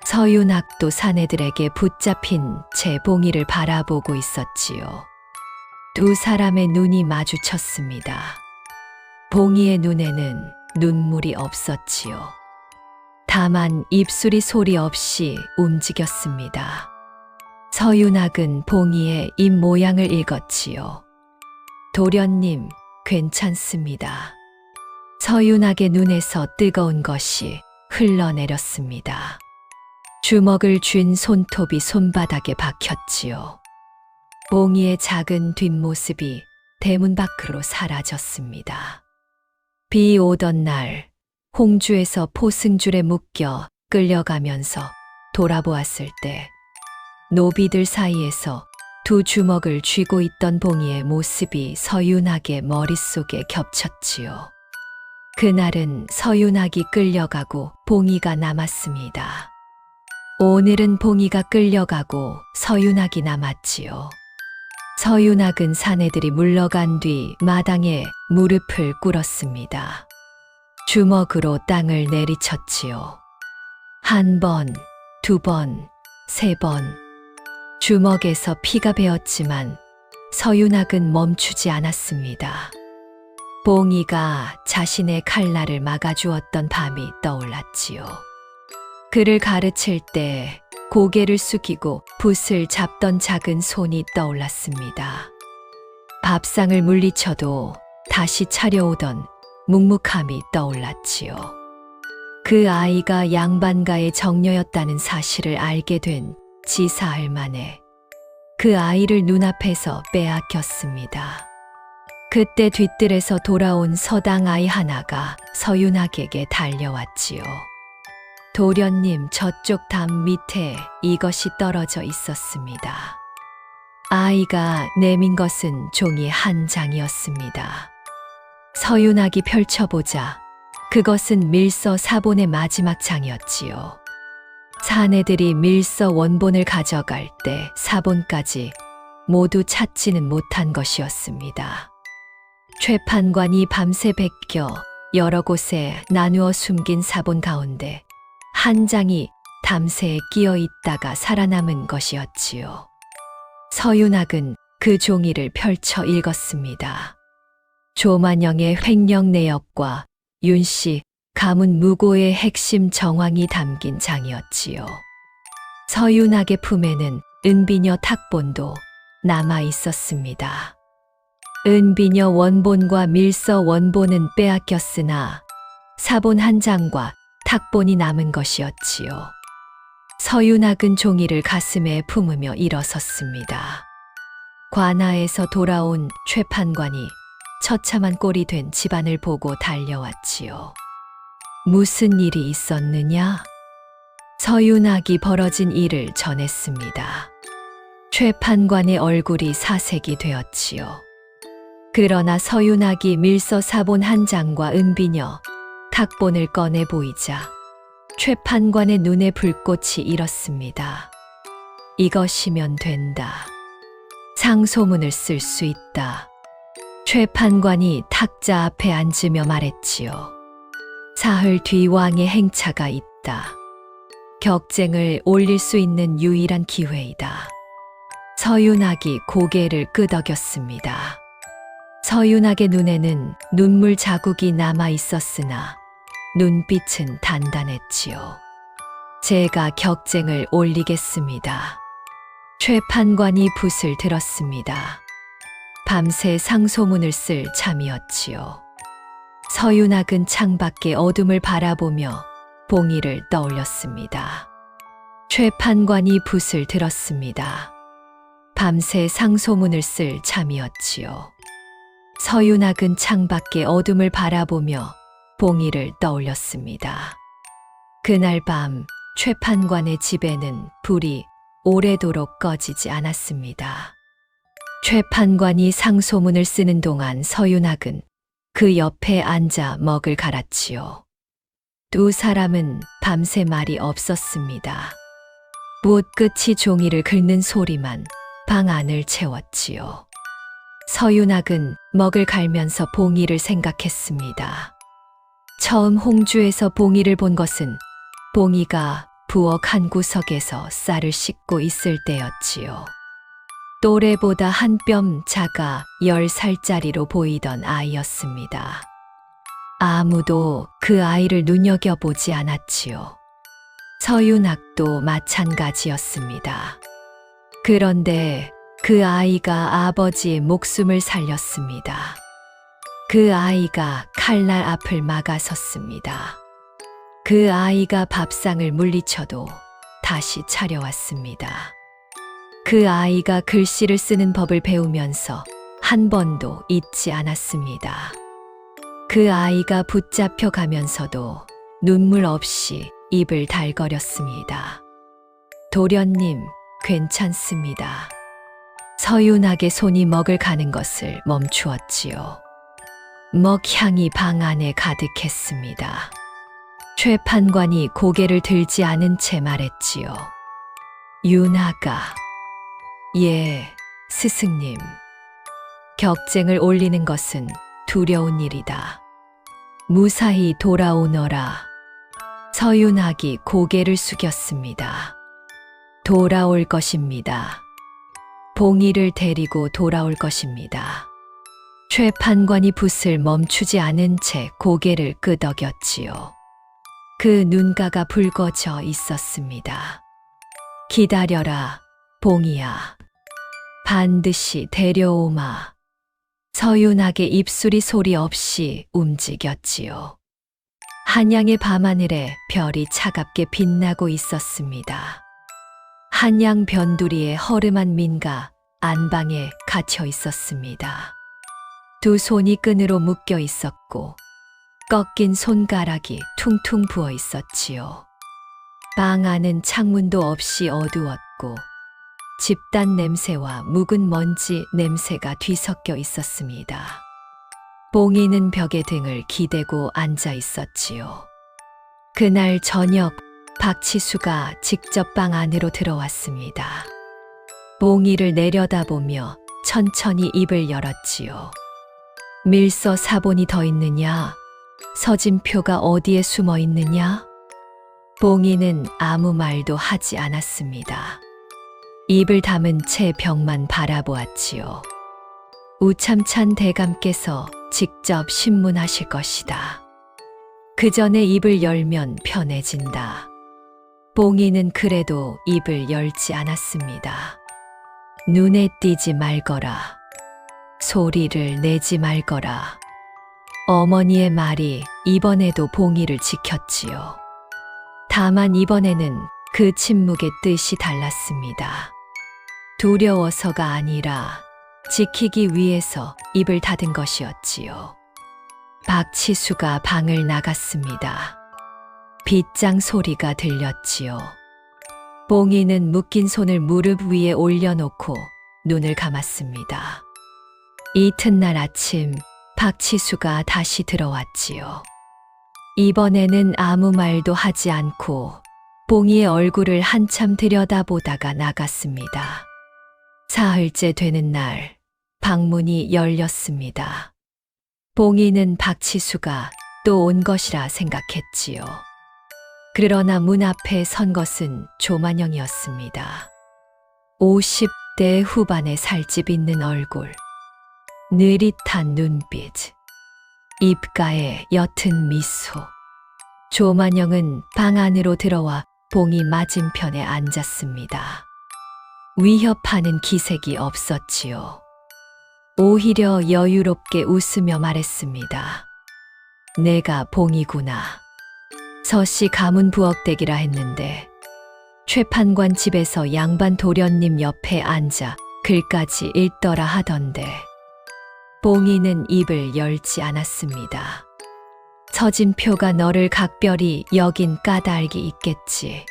서윤학도 사내들에게 붙잡힌 채 봉이를 바라보고 있었지요. 두 사람의 눈이 마주쳤습니다. 봉이의 눈에는 눈물이 없었지요. 다만 입술이 소리 없이 움직였습니다. 서윤학은 봉이의 입 모양을 읽었지요. 도련님, 괜찮습니다. 서윤학의 눈에서 뜨거운 것이 흘러내렸습니다. 주먹을 쥔 손톱이 손바닥에 박혔지요. 봉이의 작은 뒷모습이 대문 밖으로 사라졌습니다. 비 오던 날 홍주에서 포승줄에 묶여 끌려가면서 돌아보았을 때 노비들 사이에서 두 주먹을 쥐고 있던 봉이의 모습이 서윤학의 머릿속에 겹쳤지요. 그날은 서윤학이 끌려가고 봉이가 남았습니다. 오늘은 봉이가 끌려가고 서윤학이 남았지요. 서윤학은 사내들이 물러간 뒤 마당에 무릎을 꿇었습니다. 주먹으로 땅을 내리쳤지요. 1번, 2번, 3번. 주먹에서 피가 배었지만 서윤학은 멈추지 않았습니다. 봉이가 자신의 칼날을 막아주었던 밤이 떠올랐지요. 그를 가르칠 때 고개를 숙이고 붓을 잡던 작은 손이 떠올랐습니다. 밥상을 물리쳐도 다시 차려오던 묵묵함이 떠올랐지요. 그 아이가 양반가의 정녀였다는 사실을 알게 된 지 사흘 만에 그 아이를 눈앞에서 빼앗겼습니다. 그때 뒤뜰에서 돌아온 서당 아이 하나가 서윤학에게 달려왔지요. 도련님, 저쪽 담 밑에 이것이 떨어져 있었습니다. 아이가 내민 것은 종이 한 장이었습니다. 서윤학이 펼쳐보자 그것은 밀서 사본의 마지막 장이었지요. 사내들이 밀서 원본을 가져갈 때 사본까지 모두 찾지는 못한 것이었습니다. 최판관이 밤새 베껴 여러 곳에 나누어 숨긴 사본 가운데 한 장이 담새에 끼어 있다가 살아남은 것이었지요. 서윤학은 그 종이를 펼쳐 읽었습니다. 조만영의 횡령 내역과 윤씨 가문 무고의 핵심 정황이 담긴 장이었지요. 서윤학의 품에는 은비녀 탁본도 남아 있었습니다. 은비녀 원본과 밀서 원본은 빼앗겼으나 사본 한 장과 탁본이 남은 것이었지요. 서윤학은 종이를 가슴에 품으며 일어섰습니다. 관아에서 돌아온 최판관이 처참한 꼴이 된 집안을 보고 달려왔지요. 무슨 일이 있었느냐? 서윤학이 벌어진 일을 전했습니다. 최판관의 얼굴이 사색이 되었지요. 그러나 서윤학이 밀서 사본 한 장과 은비녀, 탁본을 꺼내 보이자 최판관의 눈에 불꽃이 일었습니다. 이것이면 된다. 상소문을 쓸 수 있다. 최판관이 탁자 앞에 앉으며 말했지요. 사흘 뒤 왕의 행차가 있다. 격쟁을 올릴 수 있는 유일한 기회이다. 서윤학이 고개를 끄덕였습니다. 서윤학의 눈에는 눈물 자국이 남아 있었으나 눈빛은 단단했지요. 제가 격쟁을 올리겠습니다. 최판관이 붓을 들었습니다. 밤새 상소문을 쓸 참이었지요. 서윤학은 창밖의 어둠을 바라보며 봉이를 떠올렸습니다. 최판관이 붓을 들었습니다. 밤새 상소문을 쓸 참이었지요. 서윤학은 창밖의 어둠을 바라보며 봉이를 떠올렸습니다. 그날 밤 최판관의 집에는 불이 오래도록 꺼지지 않았습니다. 최판관이 상소문을 쓰는 동안 서윤학은 그 옆에 앉아 먹을 갈았지요. 두 사람은 밤새 말이 없었습니다. 무엇 끝이 종이를 긁는 소리만 방 안을 채웠지요. 서윤학은 먹을 갈면서 봉이를 생각했습니다. 처음 홍주에서 봉이를 본 것은 봉이가 부엌 한 구석에서 쌀을 씻고 있을 때였지요. 또래보다 한 뼘 작아 10살짜리로 보이던 아이였습니다. 아무도 그 아이를 눈여겨보지 않았지요. 서윤학도 마찬가지였습니다. 그런데 그 아이가 아버지의 목숨을 살렸습니다. 그 아이가 칼날 앞을 막아섰습니다. 그 아이가 밥상을 물리쳐도 다시 차려왔습니다. 그 아이가 글씨를 쓰는 법을 배우면서 한 번도 잊지 않았습니다. 그 아이가 붙잡혀 가면서도 눈물 없이 입을 달거렸습니다. 도련님, 괜찮습니다. 서윤학의 손이 먹을 가는 것을 멈추었지요. 먹향이 방 안에 가득했습니다. 최판관이 고개를 들지 않은 채 말했지요. 윤아가, 예, 스승님. 격쟁을 올리는 것은 두려운 일이다. 무사히 돌아오너라. 서윤학이 고개를 숙였습니다. 돌아올 것입니다. 봉이를 데리고 돌아올 것입니다. 최판관이 붓을 멈추지 않은 채 고개를 끄덕였지요. 그 눈가가 붉어져 있었습니다. 기다려라, 봉이야. 반드시 데려오마. 서윤학의 입술이 소리 없이 움직였지요. 한양의 밤하늘에 별이 차갑게 빛나고 있었습니다. 한양 변두리의 허름한 민가 안방에 갇혀 있었습니다. 두 손이 끈으로 묶여 있었고 꺾인 손가락이 퉁퉁 부어 있었지요. 방 안은 창문도 없이 어두웠고 집단 냄새와 묵은 먼지 냄새가 뒤섞여 있었습니다. 봉이는 벽에 등을 기대고 앉아 있었지요. 그날 저녁 박치수가 직접 방 안으로 들어왔습니다. 봉이를 내려다보며 천천히 입을 열었지요. 밀서 사본이 더 있느냐? 서진표가 어디에 숨어 있느냐? 봉이는 아무 말도 하지 않았습니다. 입을 다문 채 벽만 바라보았지요. 우참찬 대감께서 직접 신문하실 것이다. 그 전에 입을 열면 편해진다. 봉이는 그래도 입을 열지 않았습니다. 눈에 띄지 말거라. 소리를 내지 말거라. 어머니의 말이 이번에도 봉이를 지켰지요. 다만 이번에는 그 침묵의 뜻이 달랐습니다. 두려워서가 아니라 지키기 위해서 입을 닫은 것이었지요. 박치수가 방을 나갔습니다. 빗장 소리가 들렸지요. 봉이는 묶인 손을 무릎 위에 올려놓고 눈을 감았습니다. 이튿날 아침 박치수가 다시 들어왔지요. 이번에는 아무 말도 하지 않고 봉이의 얼굴을 한참 들여다보다가 나갔습니다. 사흘째 되는 날 방문이 열렸습니다. 봉이는 박치수가 또 온 것이라 생각했지요. 그러나 문 앞에 선 것은 조만영이었습니다. 50대 후반의 살집 있는 얼굴, 느릿한 눈빛, 입가에 옅은 미소. 조만영은 방 안으로 들어와 봉이 맞은편에 앉았습니다. 위협하는 기색이 없었지요. 오히려 여유롭게 웃으며 말했습니다. 내가 봉이구나. 서씨 가문 부엌댁이라 했는데 최판관 집에서 양반 도련님 옆에 앉아 글까지 읽더라 하던데. 봉이는 입을 열지 않았습니다. 서진표가 너를 각별히 여긴 까닭이 있겠지.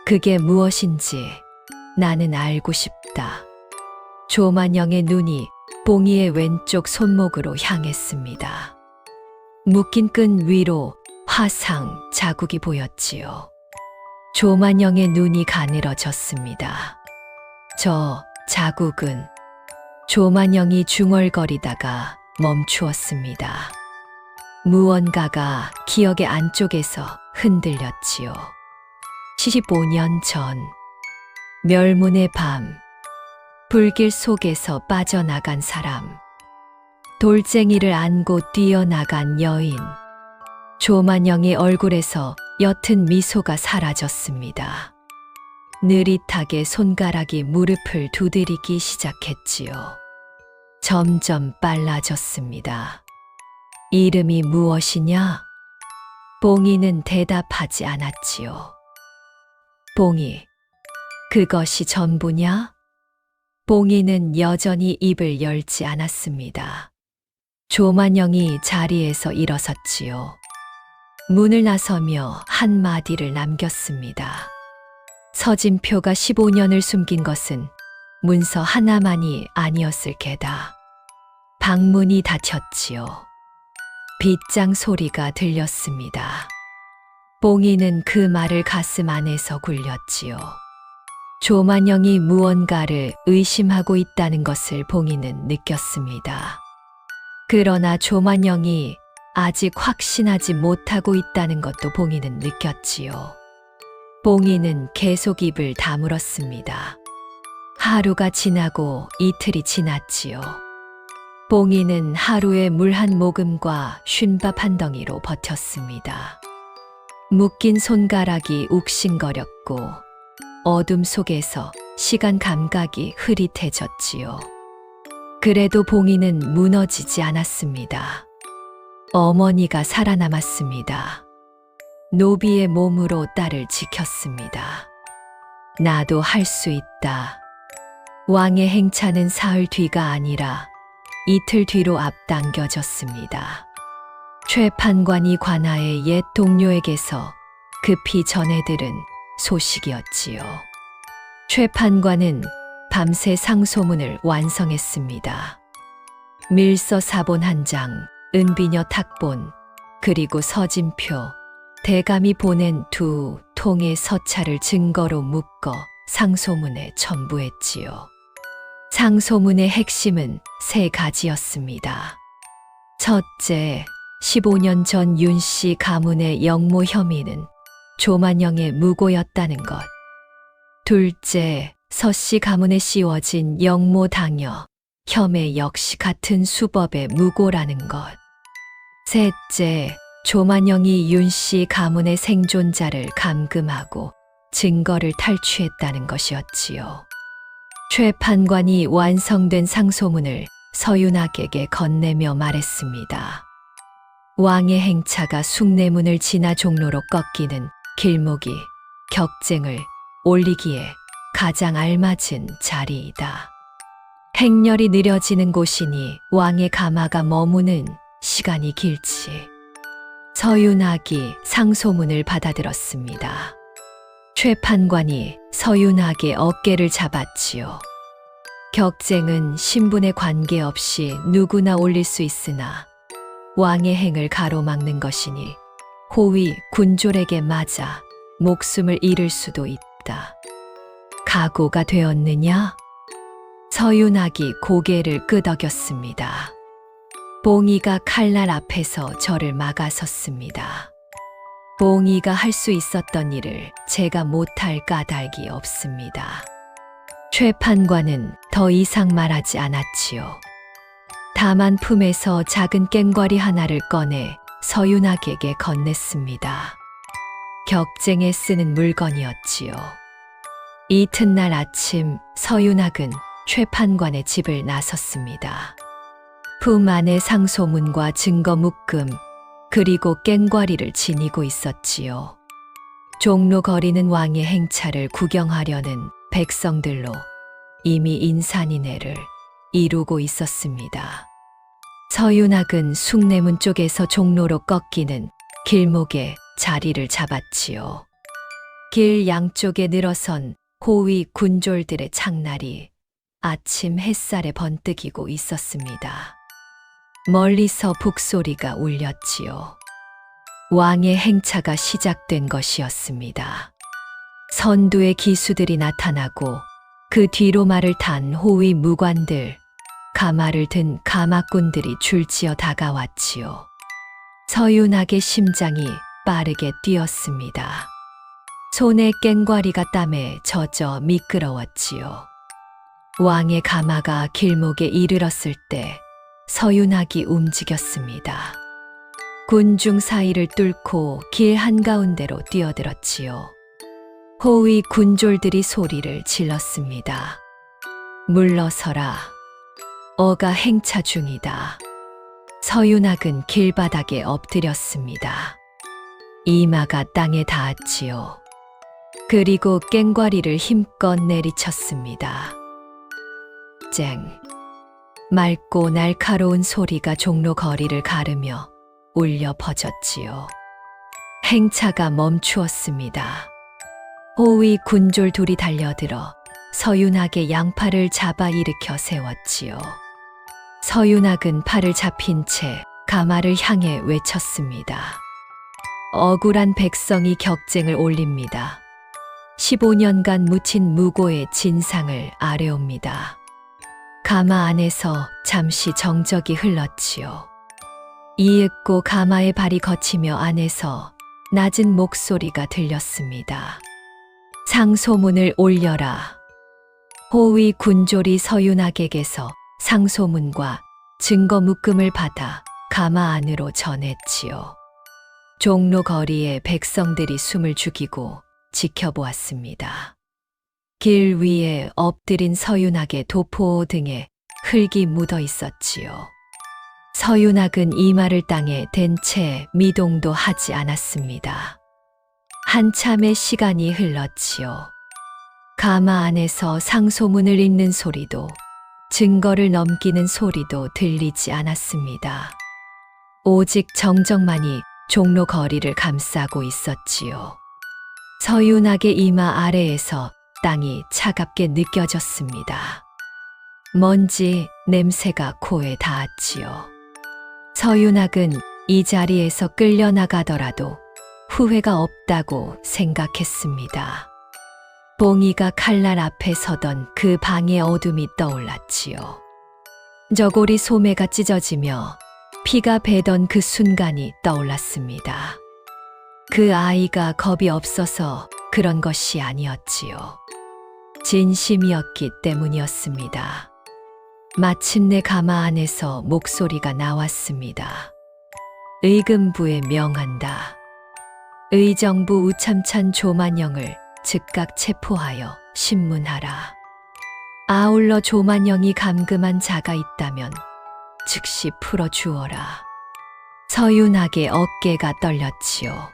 그게 무엇인지 나는 알고 싶다. 조만영의 눈이 봉이의 왼쪽 손목으로 향했습니다. 묶인 끈 위로 화상 자국이 보였지요. 조만영의 눈이 가늘어졌습니다. 저 자국은 조만영이 중얼거리다가 멈추었습니다. 무언가가 기억의 안쪽에서 흔들렸지요. 75년 전 멸문의 밤 불길 속에서 빠져나간 사람, 돌쟁이를 안고 뛰어나간 여인. 조만영의 얼굴에서 옅은 미소가 사라졌습니다. 느릿하게 손가락이 무릎을 두드리기 시작했지요. 점점 빨라졌습니다. 이름이 무엇이냐? 봉이는 대답하지 않았지요. 봉이, 그것이 전부냐? 봉이는 여전히 입을 열지 않았습니다. 조만영이 자리에서 일어섰지요. 문을 나서며 한마디를 남겼습니다. 서진표가 15년을 숨긴 것은 문서 하나만이 아니었을 게다. 방문이 닫혔지요. 빗장 소리가 들렸습니다. 봉이는 그 말을 가슴 안에서 굴렸지요. 조만영이 무언가를 의심하고 있다는 것을 봉이는 느꼈습니다. 그러나 조만영이 아직 확신하지 못하고 있다는 것도 봉이는 느꼈지요. 봉이는 계속 입을 다물었습니다. 하루가 지나고 이틀이 지났지요. 봉이는 하루에 물 한 모금과 쉰밥 한 덩이로 버텼습니다. 묶인 손가락이 욱신거렸고 어둠 속에서 시간 감각이 흐릿해졌지요. 그래도 봉이는 무너지지 않았습니다. 어머니가 살아남았습니다. 노비의 몸으로 딸을 지켰습니다. 나도 할 수 있다. 왕의 행차는 사흘 뒤가 아니라 이틀 뒤로 앞당겨졌습니다. 최판관이 관하의 옛 동료에게서 급히 전해들은 소식이었지요. 최판관은 밤새 상소문을 완성했습니다. 밀서 사본 한 장, 은비녀 탁본, 그리고 서진표, 대감이 보낸 2통의 서찰을 증거로 묶어 상소문에 첨부했지요. 상소문의 핵심은 3가지였습니다. 첫째, 15년 전 윤씨 가문의 영모 혐의는 조만영의 무고였다는 것. 둘째, 서씨 가문에 씌워진 영모 당여 혐의 역시 같은 수법의 무고라는 것. 셋째, 조만영이 윤씨 가문의 생존자를 감금하고 증거를 탈취했다는 것이었지요. 최 판관이 완성된 상소문을 서윤학에게 건네며 말했습니다. 왕의 행차가 숭례문을 지나 종로로 꺾이는 길목이 격쟁을 올리기에 가장 알맞은 자리이다. 행렬이 느려지는 곳이니 왕의 가마가 머무는 시간이 길지. 서윤학이 상소문을 받아들었습니다. 최 판관이 서윤학의 어깨를 잡았지요. 격쟁은 신분에 관계없이 누구나 올릴 수 있으나 왕의 행을 가로막는 것이니 호위 군졸에게 맞아 목숨을 잃을 수도 있다. 각오가 되었느냐? 서윤학이 고개를 끄덕였습니다. 봉이가 칼날 앞에서 저를 막아섰습니다. 봉이가 할 수 있었던 일을 제가 못할 까닭이 없습니다. 최 판관은 더 이상 말하지 않았지요. 다만 품에서 작은 꽹과리 하나를 꺼내 서윤학에게 건넸습니다. 격쟁에 쓰는 물건이었지요. 이튿날 아침 서윤학은 최 판관의 집을 나섰습니다. 품 안에 상소문과 증거 묶음 그리고 꽹과리를 지니고 있었지요. 종로 거리는 왕의 행차를 구경하려는 백성들로 이미 인산인해를 이루고 있었습니다. 서윤학은 숭례문 쪽에서 종로로 꺾이는 길목에 자리를 잡았지요. 길 양쪽에 늘어선 호위 군졸들의 창날이 아침 햇살에 번뜩이고 있었습니다. 멀리서 북소리가 울렸지요. 왕의 행차가 시작된 것이었습니다. 선두의 기수들이 나타나고 그 뒤로 말을 탄 호위 무관들, 가마를 든 가마꾼들이 줄지어 다가왔지요. 서윤학의 심장이 빠르게 뛰었습니다. 손의 꽹과리가 땀에 젖어 미끄러웠지요. 왕의 가마가 길목에 이르렀을 때 서윤학이 움직였습니다. 군중 사이를 뚫고 길 한가운데로 뛰어들었지요. 호위 군졸들이 소리를 질렀습니다. 물러서라. 어가 행차 중이다. 서윤학은 길바닥에 엎드렸습니다. 이마가 땅에 닿았지요. 그리고 꽹과리를 힘껏 내리쳤습니다. 쨍. 맑고 날카로운 소리가 종로 거리를 가르며 울려 퍼졌지요. 행차가 멈추었습니다. 호위 군졸 둘이 달려들어 서윤학의 양팔을 잡아 일으켜 세웠지요. 서윤학은 팔을 잡힌 채 가마를 향해 외쳤습니다. 억울한 백성이 격쟁을 올립니다. 15년간 묻힌 무고의 진상을 아뢰옵니다. 가마 안에서 잠시 정적이 흘렀지요. 이윽고 가마의 발이 거치며 안에서 낮은 목소리가 들렸습니다. 상소문을 올려라. 호위 군졸이 서윤학에게서 상소문과 증거 묶음을 받아 가마 안으로 전했지요. 종로 거리에 백성들이 숨을 죽이고 지켜보았습니다. 길 위에 엎드린 서윤학의 도포 등에 흙이 묻어 있었지요. 서윤학은 이마를 땅에 댄 채 미동도 하지 않았습니다. 한참의 시간이 흘렀지요. 가마 안에서 상소문을 읽는 소리도 증거를 넘기는 소리도 들리지 않았습니다. 오직 정적만이 종로 거리를 감싸고 있었지요. 서윤학의 이마 아래에서 땅이 차갑게 느껴졌습니다. 먼지 냄새가 코에 닿았지요. 서윤학은 이 자리에서 끌려나가더라도 후회가 없다고 생각했습니다. 봉이가 칼날 앞에 서던 그 방의 어둠이 떠올랐지요. 저고리 소매가 찢어지며 피가 배던 그 순간이 떠올랐습니다. 그 아이가 겁이 없어서 그런 것이 아니었지요. 진심이었기 때문이었습니다. 마침내 가마 안에서 목소리가 나왔습니다. 의금부에 명한다. 의정부 우참찬 조만영을 즉각 체포하여 신문하라. 아울러 조만영이 감금한 자가 있다면 즉시 풀어주어라. 서윤학의 어깨가 떨렸지요.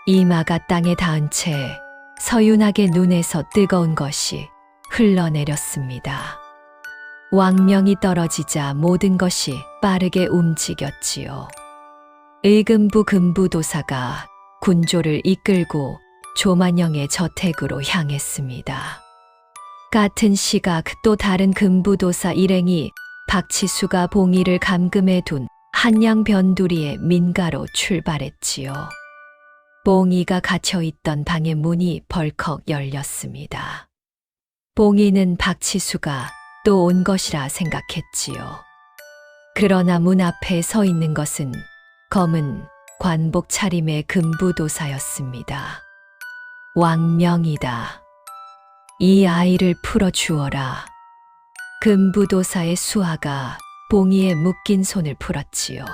이마가 땅에 닿은 채 서윤학의 눈에서 뜨거운 것이 흘러내렸습니다. 왕명이 떨어지자 모든 것이 빠르게 움직였지요. 의금부 금부도사가 군조를 이끌고 조만영의 저택으로 향했습니다. 같은 시각 또 다른 금부도사 일행이 박치수가 봉이를 감금해 둔 한양 변두리의 민가로 출발했지요. 봉이가 갇혀있던 방의 문이 벌컥 열렸습니다. 봉이는 박치수가 또 온 것이라 생각했지요. 그러나 문 앞에 서 있는 것은 검은 관복 차림의 금부도사였습니다. 왕명이다. 이 아이를 풀어주어라. 금부도사의 수하가 봉이의 묶인 손을 풀었지요.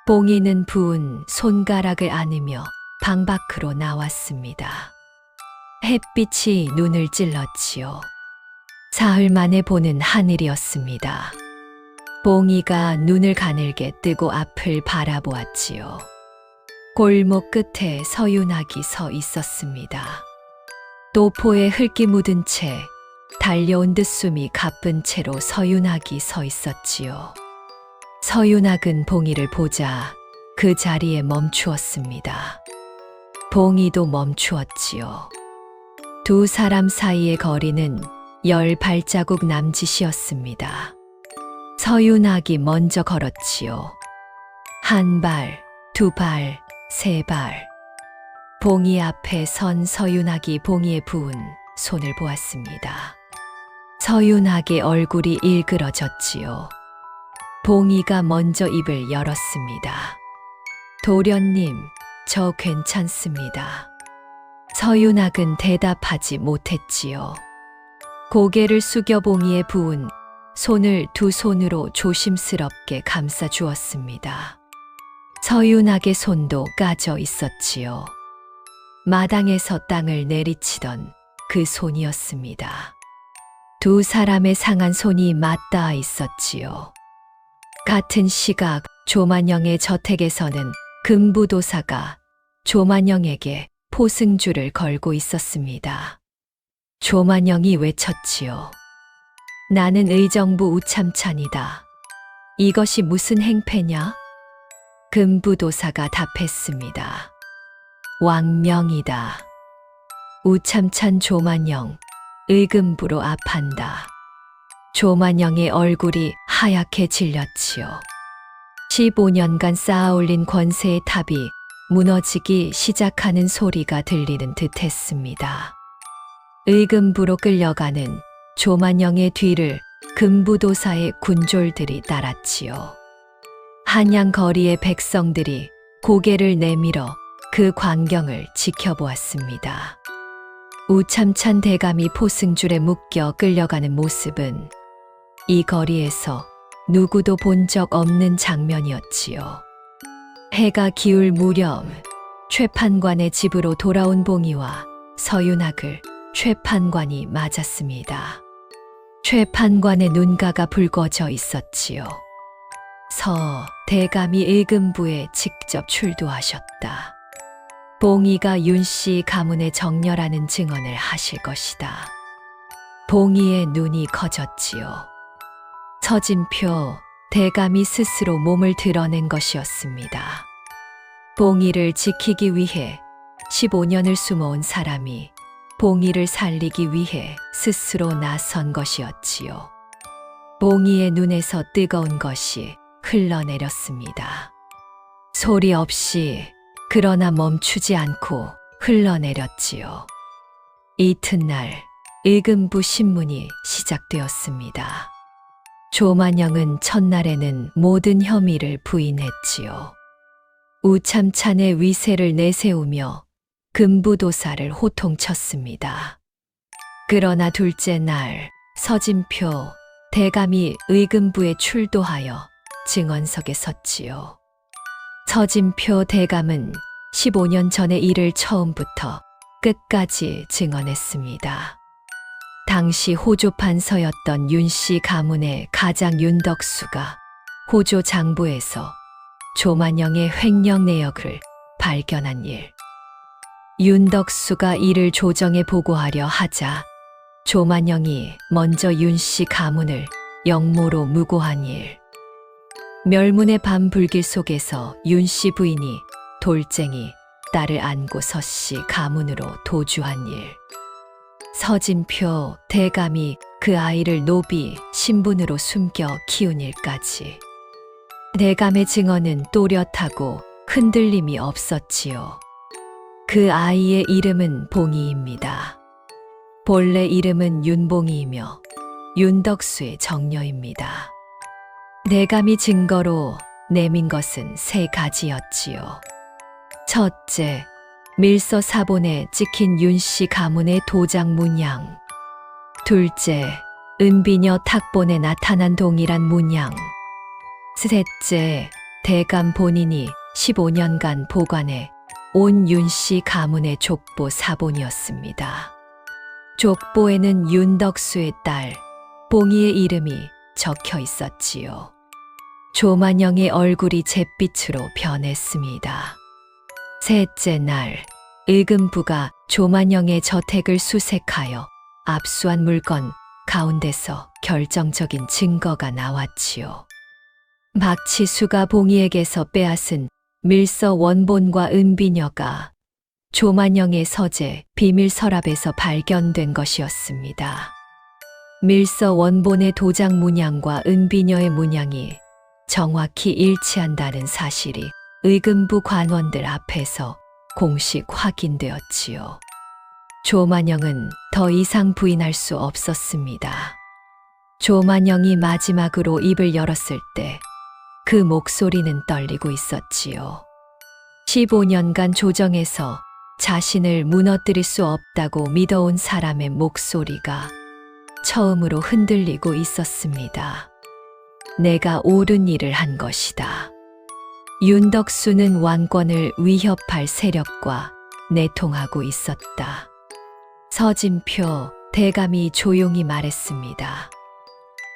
봉이는 부은 손가락을 안으며 방 밖으로 나왔습니다. 햇빛이 눈을 찔렀지요. 사흘 만에 보는 하늘이었습니다. 봉이가 눈을 가늘게 뜨고 앞을 바라보았지요. 골목 끝에 서윤학이 서 있었습니다. 도포에 흙이 묻은 채 달려온 듯 숨이 가쁜 채로 서윤학이 서 있었지요. 서윤학은 봉이를 보자 그 자리에 멈추었습니다. 봉이도 멈추었지요. 두 사람 사이의 거리는 10발자국 남짓이었습니다. 서윤학이 먼저 걸었지요. 한 발, 두 발, 세 발. 봉이 앞에 선 서윤학이 봉이에 부은 손을 보았습니다. 서윤학의 얼굴이 일그러졌지요. 봉이가 먼저 입을 열었습니다. 도련님, 저 괜찮습니다. 서윤학은 대답하지 못했지요. 고개를 숙여 봉이에 부은 손을 두 손으로 조심스럽게 감싸 주었습니다. 서윤학의 손도 까져 있었지요. 마당에서 땅을 내리치던 그 손이었습니다. 두 사람의 상한 손이 맞닿아 있었지요. 같은 시각 조만영의 저택에서는 금부도사가 조만영에게 포승줄을 걸고 있었습니다. 조만영이 외쳤지요. 나는 의정부 우참찬이다. 이것이 무슨 행패냐? 금부도사가 답했습니다. 왕명이다. 우참찬 조만영, 의금부로 압한다. 조만영의 얼굴이 하얗게 질렸지요. 15년간 쌓아올린 권세의 탑이 무너지기 시작하는 소리가 들리는 듯 했습니다. 의금부로 끌려가는 조만영의 뒤를 금부도사의 군졸들이 따랐지요. 한양 거리의 백성들이 고개를 내밀어 그 광경을 지켜보았습니다. 우참찬 대감이 포승줄에 묶여 끌려가는 모습은 이 거리에서 누구도 본 적 없는 장면이었지요. 해가 기울 무렵 최판관의 집으로 돌아온 봉이와 서윤학을 최판관이 맞았습니다. 최판관의 눈가가 붉어져 있었지요. 서 대감이 의금부에 직접 출두하셨다. 봉이가 윤씨 가문의 정렬하는 증언을 하실 것이다. 봉이의 눈이 커졌지요. 서진표 대감이 스스로 몸을 드러낸 것이었습니다. 봉이를 지키기 위해 15년을 숨어온 사람이 봉이를 살리기 위해 스스로 나선 것이었지요. 봉이의 눈에서 뜨거운 것이 흘러내렸습니다. 소리 없이 그러나 멈추지 않고 흘러내렸지요. 이튿날 의금부 신문이 시작되었습니다. 조만영은 첫날에는 모든 혐의를 부인했지요. 우참찬의 위세를 내세우며 금부도사를 호통쳤습니다. 그러나 둘째 날 서진표 대감이 의금부에 출도하여 증언석에 섰지요. 서진표 대감은 15년 전의 일을 처음부터 끝까지 증언했습니다. 당시 호조판서였던 윤씨 가문의 가장 윤덕수가 호조 장부에서 조만영의 횡령 내역을 발견한 일. 윤덕수가 이를 조정에 보고하려 하자 조만영이 먼저 윤씨 가문을 영모로 무고한 일. 멸문의 밤 불길 속에서 윤씨 부인이 돌쟁이 딸을 안고 서씨 가문으로 도주한 일. 서진표 대감이 그 아이를 노비 신분으로 숨겨 키운 일까지. 대감의 증언은 또렷하고 흔들림이 없었지요. 그 아이의 이름은 봉이입니다. 본래 이름은 윤봉이이며 윤덕수의 정녀입니다. 대감이 증거로 내민 것은 세 가지였지요. 첫째, 밀서 사본에 찍힌 윤씨 가문의 도장 문양. 둘째, 은비녀 탁본에 나타난 동일한 문양. 셋째, 대감 본인이 15년간 보관해 온 윤씨 가문의 족보 사본이었습니다. 족보에는 윤덕수의 딸 봉이의 이름이 적혀 있었지요. 조만영의 얼굴이 잿빛으로 변했습니다. 셋째 날, 의금부가 조만영의 저택을 수색하여 압수한 물건 가운데서 결정적인 증거가 나왔지요. 박치수가 봉이에게서 빼앗은 밀서 원본과 은비녀가 조만영의 서재 비밀 서랍에서 발견된 것이었습니다. 밀서 원본의 도장 문양과 은비녀의 문양이 정확히 일치한다는 사실이 의금부 관원들 앞에서 공식 확인되었지요. 조만영은 더 이상 부인할 수 없었습니다. 조만영이 마지막으로 입을 열었을 때 그 목소리는 떨리고 있었지요. 15년간 조정에서 자신을 무너뜨릴 수 없다고 믿어온 사람의 목소리가 처음으로 흔들리고 있었습니다. 내가 옳은 일을 한 것이다. 윤덕수는 왕권을 위협할 세력과 내통하고 있었다. 서진표 대감이 조용히 말했습니다.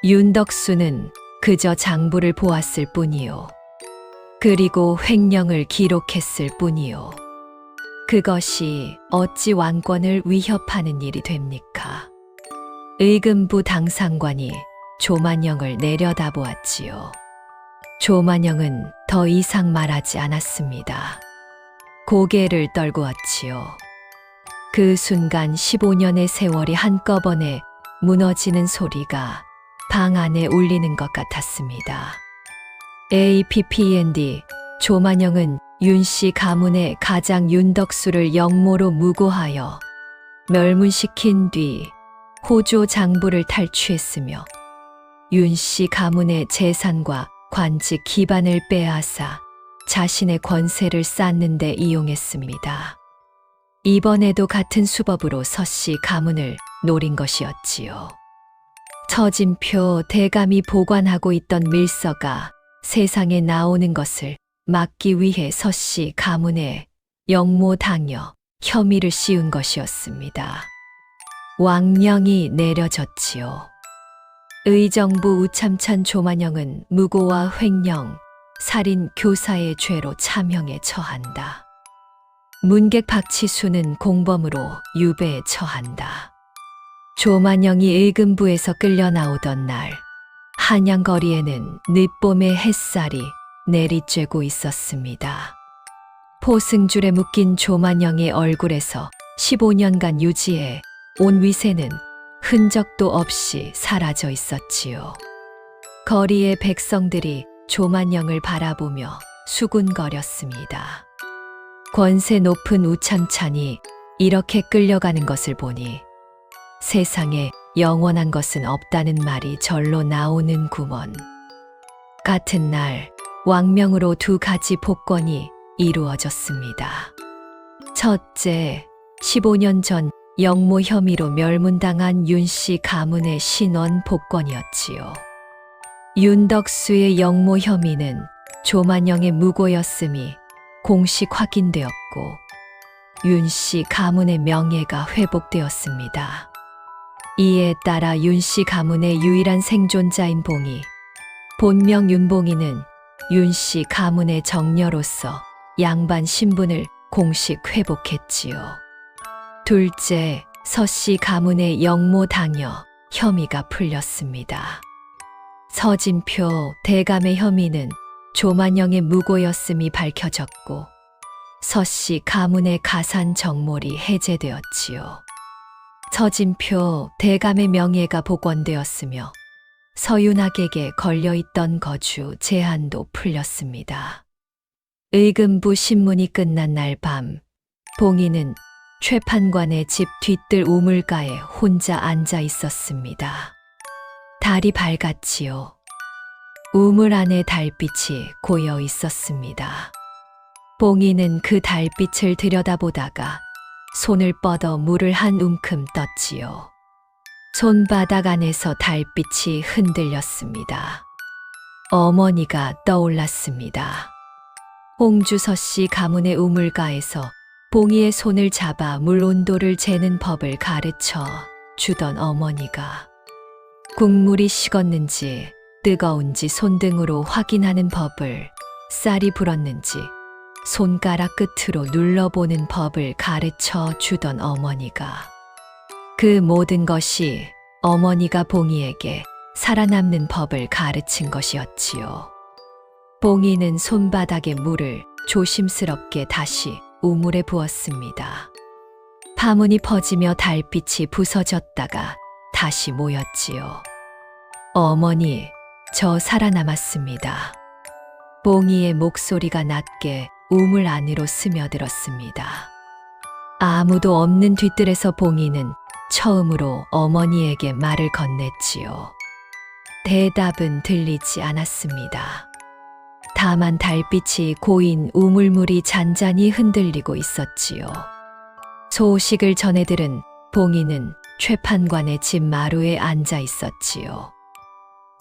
윤덕수는 그저 장부를 보았을 뿐이요. 그리고 횡령을 기록했을 뿐이요. 그것이 어찌 왕권을 위협하는 일이 됩니까? 의금부 당상관이 조만영을 내려다보았지요. 조만영은 더 이상 말하지 않았습니다. 고개를 떨구었지요. 그 순간 15년의 세월이 한꺼번에 무너지는 소리가 방 안에 울리는 것 같았습니다. APPND 조만영은 윤씨 가문의 가장 윤덕수를 영모로 무고하여 멸문시킨 뒤 호조 장부를 탈취했으며 윤씨 가문의 재산과 관직 기반을 빼앗아 자신의 권세를 쌓는 데 이용했습니다. 이번에도 같은 수법으로 서씨 가문을 노린 것이었지요. 서진표 대감이 보관하고 있던 밀서가 세상에 나오는 것을 막기 위해 서씨 가문에 영모 당여 혐의를 씌운 것이었습니다. 왕령이 내려졌지요. 의정부 우참찬 조만영은 무고와 횡령, 살인, 교사의 죄로 참형에 처한다. 문객 박치수는 공범으로 유배에 처한다. 조만영이 의금부에서 끌려 나오던 날, 한양거리에는 늦봄의 햇살이 내리쬐고 있었습니다. 포승줄에 묶인 조만영의 얼굴에서 15년간 유지해 온 위세는 흔적도 없이 사라져 있었지요. 거리의 백성들이 조만영을 바라보며 수군거렸습니다. 권세 높은 우참찬이 이렇게 끌려가는 것을 보니 세상에 영원한 것은 없다는 말이 절로 나오는구먼. 같은 날 왕명으로 두 가지 복권이 이루어졌습니다. 첫째, 15년 전 영모 혐의로 멸문당한 윤씨 가문의 신원 복권이었지요. 윤덕수의 영모 혐의는 조만영의 무고였음이 공식 확인되었고 윤씨 가문의 명예가 회복되었습니다. 이에 따라 윤씨 가문의 유일한 생존자인 봉이, 본명 윤봉이는 윤씨 가문의 정녀로서 양반 신분을 공식 회복했지요. 둘째, 서씨 가문의 영모 당녀 혐의가 풀렸습니다. 서진표 대감의 혐의는 조만영의 무고였음이 밝혀졌고 서씨 가문의 가산 정몰이 해제되었지요. 서진표 대감의 명예가 복원되었으며 서윤학에게 걸려있던 거주 제한도 풀렸습니다. 의금부 신문이 끝난 날 밤, 봉이는 최판관의 집 뒤뜰 우물가에 혼자 앉아 있었습니다. 달이 밝았지요. 우물 안에 달빛이 고여 있었습니다. 봉이는 그 달빛을 들여다보다가 손을 뻗어 물을 한 움큼 떴지요. 손바닥 안에서 달빛이 흔들렸습니다. 어머니가 떠올랐습니다. 홍주서 씨 가문의 우물가에서 봉이의 손을 잡아 물 온도를 재는 법을 가르쳐 주던 어머니가 국물이 식었는지 뜨거운지 손등으로 확인하는 법을, 쌀이 불었는지 손가락 끝으로 눌러보는 법을 가르쳐 주던 어머니가, 그 모든 것이 어머니가 봉이에게 살아남는 법을 가르친 것이었지요. 봉이는 손바닥에 물을 조심스럽게 다시 우물에 부었습니다. 파문이 퍼지며 달빛이 부서졌다가 다시 모였지요. 어머니, 저 살아남았습니다. 봉이의 목소리가 낮게 우물 안으로 스며들었습니다. 아무도 없는 뒤뜰에서 봉이는 처음으로 어머니에게 말을 건넸지요. 대답은 들리지 않았습니다. 다만 달빛이 고인 우물물이 잔잔히 흔들리고 있었지요. 소식을 전해들은 봉이는 최판관의 집 마루에 앉아 있었지요.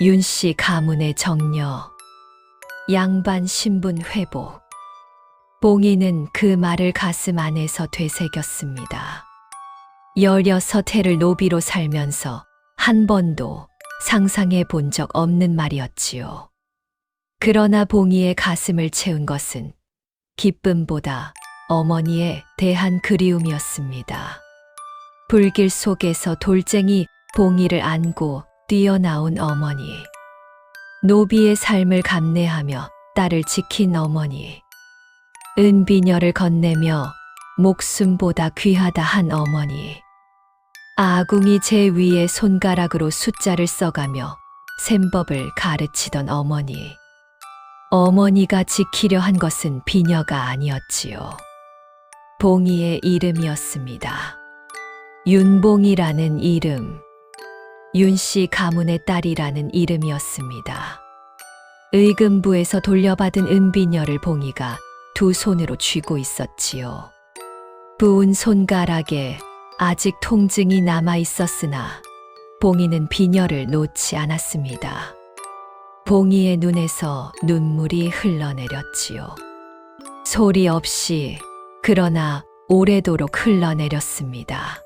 윤씨 가문의 정녀, 양반 신분 회복. 봉이는 그 말을 가슴 안에서 되새겼습니다. 16해를 노비로 살면서 한 번도 상상해 본 적 없는 말이었지요. 그러나 봉이의 가슴을 채운 것은 기쁨보다 어머니에 대한 그리움이었습니다. 불길 속에서 돌쟁이 봉이를 안고 뛰어나온 어머니, 노비의 삶을 감내하며 딸을 지킨 어머니, 은비녀를 건네며 목숨보다 귀하다 한 어머니, 아궁이 제 위에 손가락으로 숫자를 써가며 셈법을 가르치던 어머니, 어머니가 지키려 한 것은 비녀가 아니었지요. 봉이의 이름이었습니다. 윤봉이라는 이름, 윤씨 가문의 딸이라는 이름이었습니다. 의금부에서 돌려받은 은비녀를 봉이가 두 손으로 쥐고 있었지요. 부은 손가락에 아직 통증이 남아 있었으나 봉이는 비녀를 놓지 않았습니다. 봉이의 눈에서 눈물이 흘러내렸지요. 소리 없이, 그러나 오래도록 흘러내렸습니다.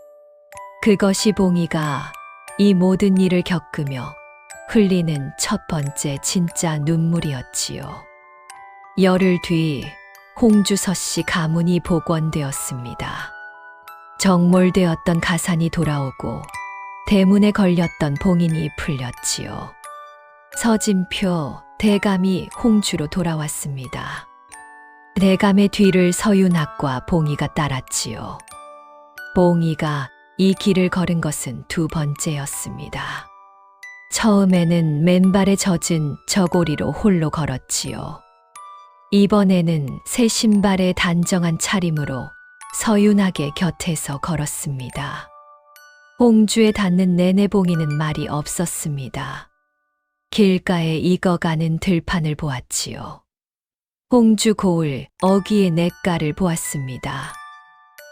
그것이 봉이가 이 모든 일을 겪으며 흘리는 첫 번째 진짜 눈물이었지요. 열흘 뒤 홍주서 씨 가문이 복원되었습니다. 정몰되었던 가산이 돌아오고 대문에 걸렸던 봉인이 풀렸지요. 서진표 대감이 홍주로 돌아왔습니다. 대감의 뒤를 서윤학과 봉이가 따랐지요. 봉이가 이 길을 걸은 것은 두 번째였습니다. 처음에는 맨발에 젖은 저고리로 홀로 걸었지요. 이번에는 새 신발에 단정한 차림으로 서윤학의 곁에서 걸었습니다. 홍주에 닿는 내내 봉이는 말이 없었습니다. 길가에 익어가는 들판을 보았지요. 홍주 고을 어귀의 냇가를 보았습니다.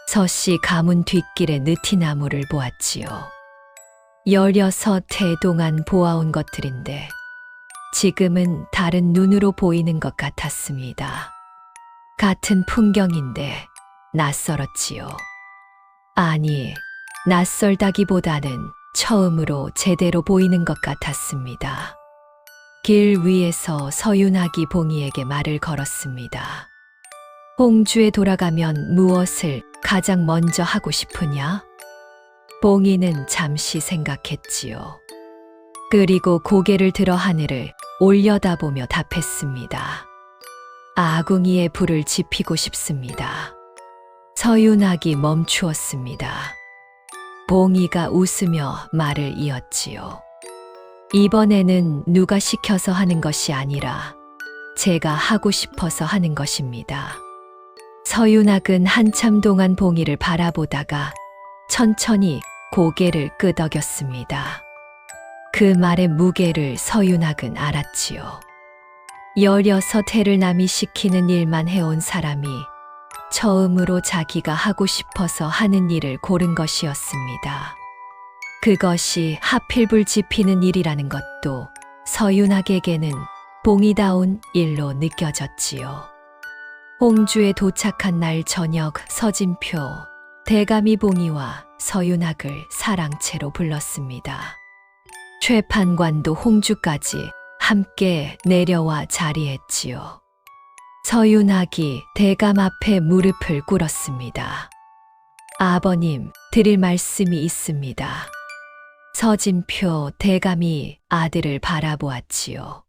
서씨 가문 뒷길의 느티나무를 보았지요. 16해 동안 보아온 것들인데 지금은 다른 눈으로 보이는 것 같았습니다. 같은 풍경인데 낯설었지요. 아니, 낯설다기보다는 처음으로 제대로 보이는 것 같았습니다. 길 위에서 서윤학이 봉이에게 말을 걸었습니다. 홍주에 돌아가면 무엇을 가장 먼저 하고 싶으냐? 봉이는 잠시 생각했지요. 그리고 고개를 들어 하늘을 올려다보며 답했습니다. 아궁이에 불을 지피고 싶습니다. 서윤학이 멈추었습니다. 봉이가 웃으며 말을 이었지요. 이번에는 누가 시켜서 하는 것이 아니라 제가 하고 싶어서 하는 것입니다. 서윤학은 한참 동안 봉이를 바라보다가 천천히 고개를 끄덕였습니다. 그 말의 무게를 서윤학은 알았지요. 16해를 남이 시키는 일만 해온 사람이 처음으로 자기가 하고 싶어서 하는 일을 고른 것이었습니다. 그것이 하필 불 지피는 일이라는 것도 서윤학에게는 봉이다운 일로 느껴졌지요. 홍주에 도착한 날 저녁 서진표, 대감이 봉이와 서윤학을 사랑채로 불렀습니다. 최판관도 홍주까지 함께 내려와 자리했지요. 서윤학이 대감 앞에 무릎을 꿇었습니다. 아버님, 드릴 말씀이 있습니다. 서진표 대감이 아들을 바라보았지요.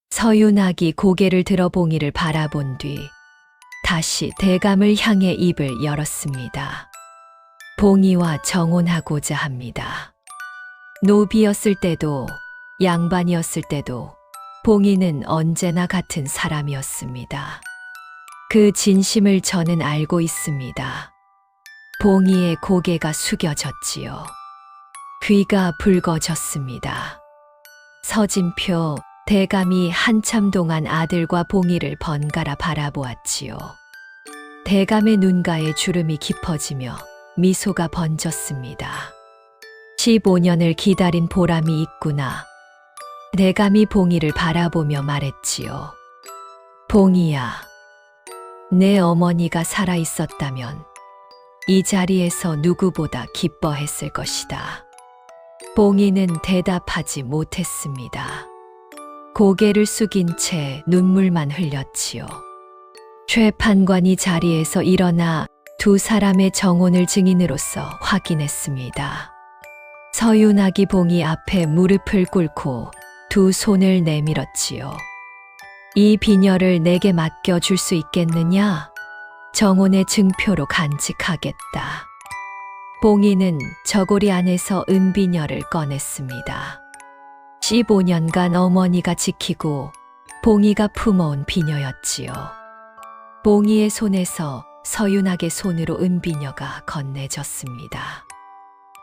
서윤학이 고개를 들어 봉이를 바라본 뒤 다시 대감을 향해 입을 열었습니다. 봉이와 정혼하고자 합니다. 노비였을 때도 양반이었을 때도 봉이는 언제나 같은 사람이었습니다. 그 진심을 저는 알고 있습니다. 봉이의 고개가 숙여졌지요. 귀가 붉어졌습니다. 서진표 대감이 한참 동안 아들과 봉이를 번갈아 바라보았지요. 대감의 눈가에 주름이 깊어지며 미소가 번졌습니다. 15년을 기다린 보람이 있구나. 대감이 봉이를 바라보며 말했지요. 봉이야, 내 어머니가 살아 있었다면 이 자리에서 누구보다 기뻐했을 것이다. 봉이는 대답하지 못했습니다. 고개를 숙인 채 눈물만 흘렸지요. 최판관이 자리에서 일어나 두 사람의 정혼을 증인으로서 확인했습니다. 서윤학이 봉이 앞에 무릎을 꿇고 두 손을 내밀었지요. 이 비녀를 내게 맡겨줄 수 있겠느냐? 정혼의 증표로 간직하겠다. 봉이는 저고리 안에서 은비녀를 꺼냈습니다. 15년간 어머니가 지키고 봉이가 품어온 비녀였지요. 봉이의 손에서 서윤학의 손으로 은비녀가 건네졌습니다.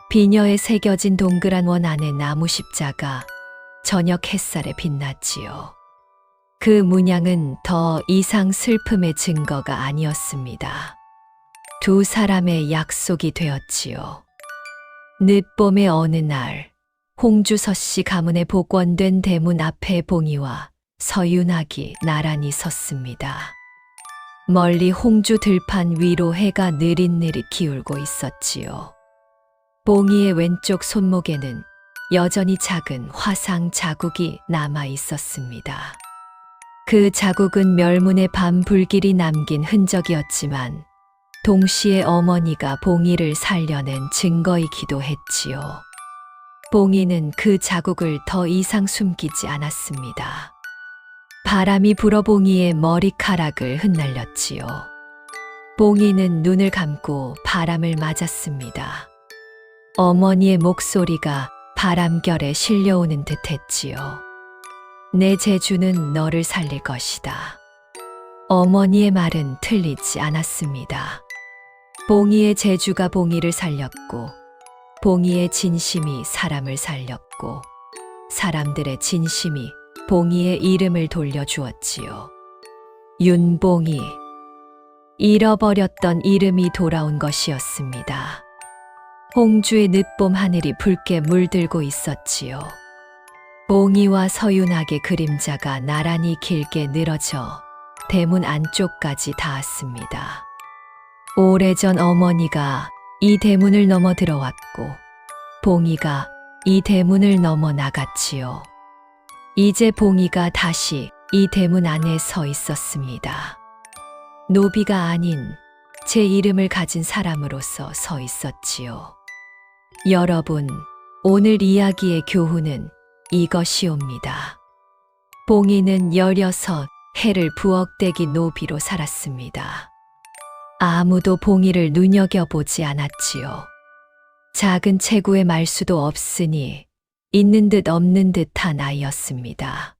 비녀에 새겨진 동그란 원 안에 나무 십자가, 저녁 햇살에 빛났지요. 그 문양은 더 이상 슬픔의 증거가 아니었습니다. 두 사람의 약속이 되었지요. 늦봄의 어느 날, 홍주 서씨 가문에 복원된 대문 앞에 봉이와 서윤학이 나란히 섰습니다. 멀리 홍주 들판 위로 해가 느릿느릿 기울고 있었지요. 봉이의 왼쪽 손목에는 여전히 작은 화상 자국이 남아 있었습니다. 그 자국은 멸문의 밤 불길이 남긴 흔적이었지만 동시에 어머니가 봉이를 살려낸 증거이기도 했지요. 봉이는 그 자국을 더 이상 숨기지 않았습니다. 바람이 불어 봉이의 머리카락을 흩날렸지요. 봉이는 눈을 감고 바람을 맞았습니다. 어머니의 목소리가 바람결에 실려오는 듯 했지요. 내 재주는 너를 살릴 것이다. 어머니의 말은 틀리지 않았습니다. 봉이의 재주가 봉이를 살렸고 봉이의 진심이 사람을 살렸고 사람들의 진심이 봉이의 이름을 돌려주었지요. 윤봉이, 잃어버렸던 이름이 돌아온 것이었습니다. 홍주의 늦봄 하늘이 붉게 물들고 있었지요. 봉이와 서윤학의 그림자가 나란히 길게 늘어져 대문 안쪽까지 닿았습니다. 오래전 어머니가 이 대문을 넘어 들어왔고 봉이가 이 대문을 넘어 나갔지요. 이제 봉이가 다시 이 대문 안에 서 있었습니다. 노비가 아닌 제 이름을 가진 사람으로서 서 있었지요. 여러분, 오늘 이야기의 교훈은 이것이옵니다. 봉이는 16 해를 부엌대기 노비로 살았습니다. 아무도 봉이를 눈여겨보지 않았지요. 작은 체구의 말수도 없으니 있는 듯 없는 듯한 아이였습니다.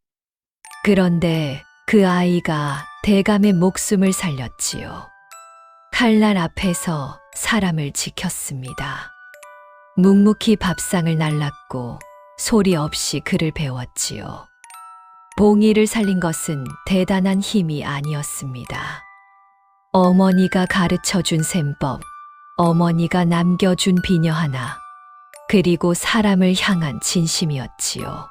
그런데 그 아이가 대감의 목숨을 살렸지요. 칼날 앞에서 사람을 지켰습니다. 묵묵히 밥상을 날랐고 소리 없이 글을 배웠지요. 봉이를 살린 것은 대단한 힘이 아니었습니다. 어머니가 가르쳐준 셈법, 어머니가 남겨준 비녀 하나, 그리고 사람을 향한 진심이었지요.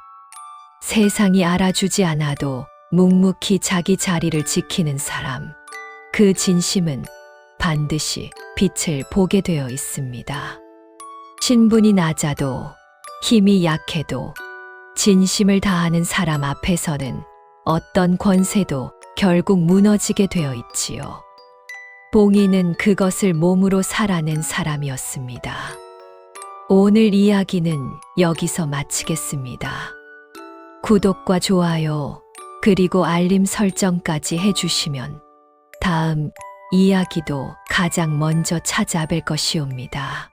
세상이 알아주지 않아도 묵묵히 자기 자리를 지키는 사람, 그 진심은 반드시 빛을 보게 되어 있습니다. 신분이 낮아도 힘이 약해도 진심을 다하는 사람 앞에서는 어떤 권세도 결국 무너지게 되어 있지요. 봉이는 그것을 몸으로 살아낸 사람이었습니다. 오늘 이야기는 여기서 마치겠습니다. 구독과 좋아요, 그리고 알림 설정까지 해주시면 다음 이야기도 가장 먼저 찾아뵐 것이옵니다.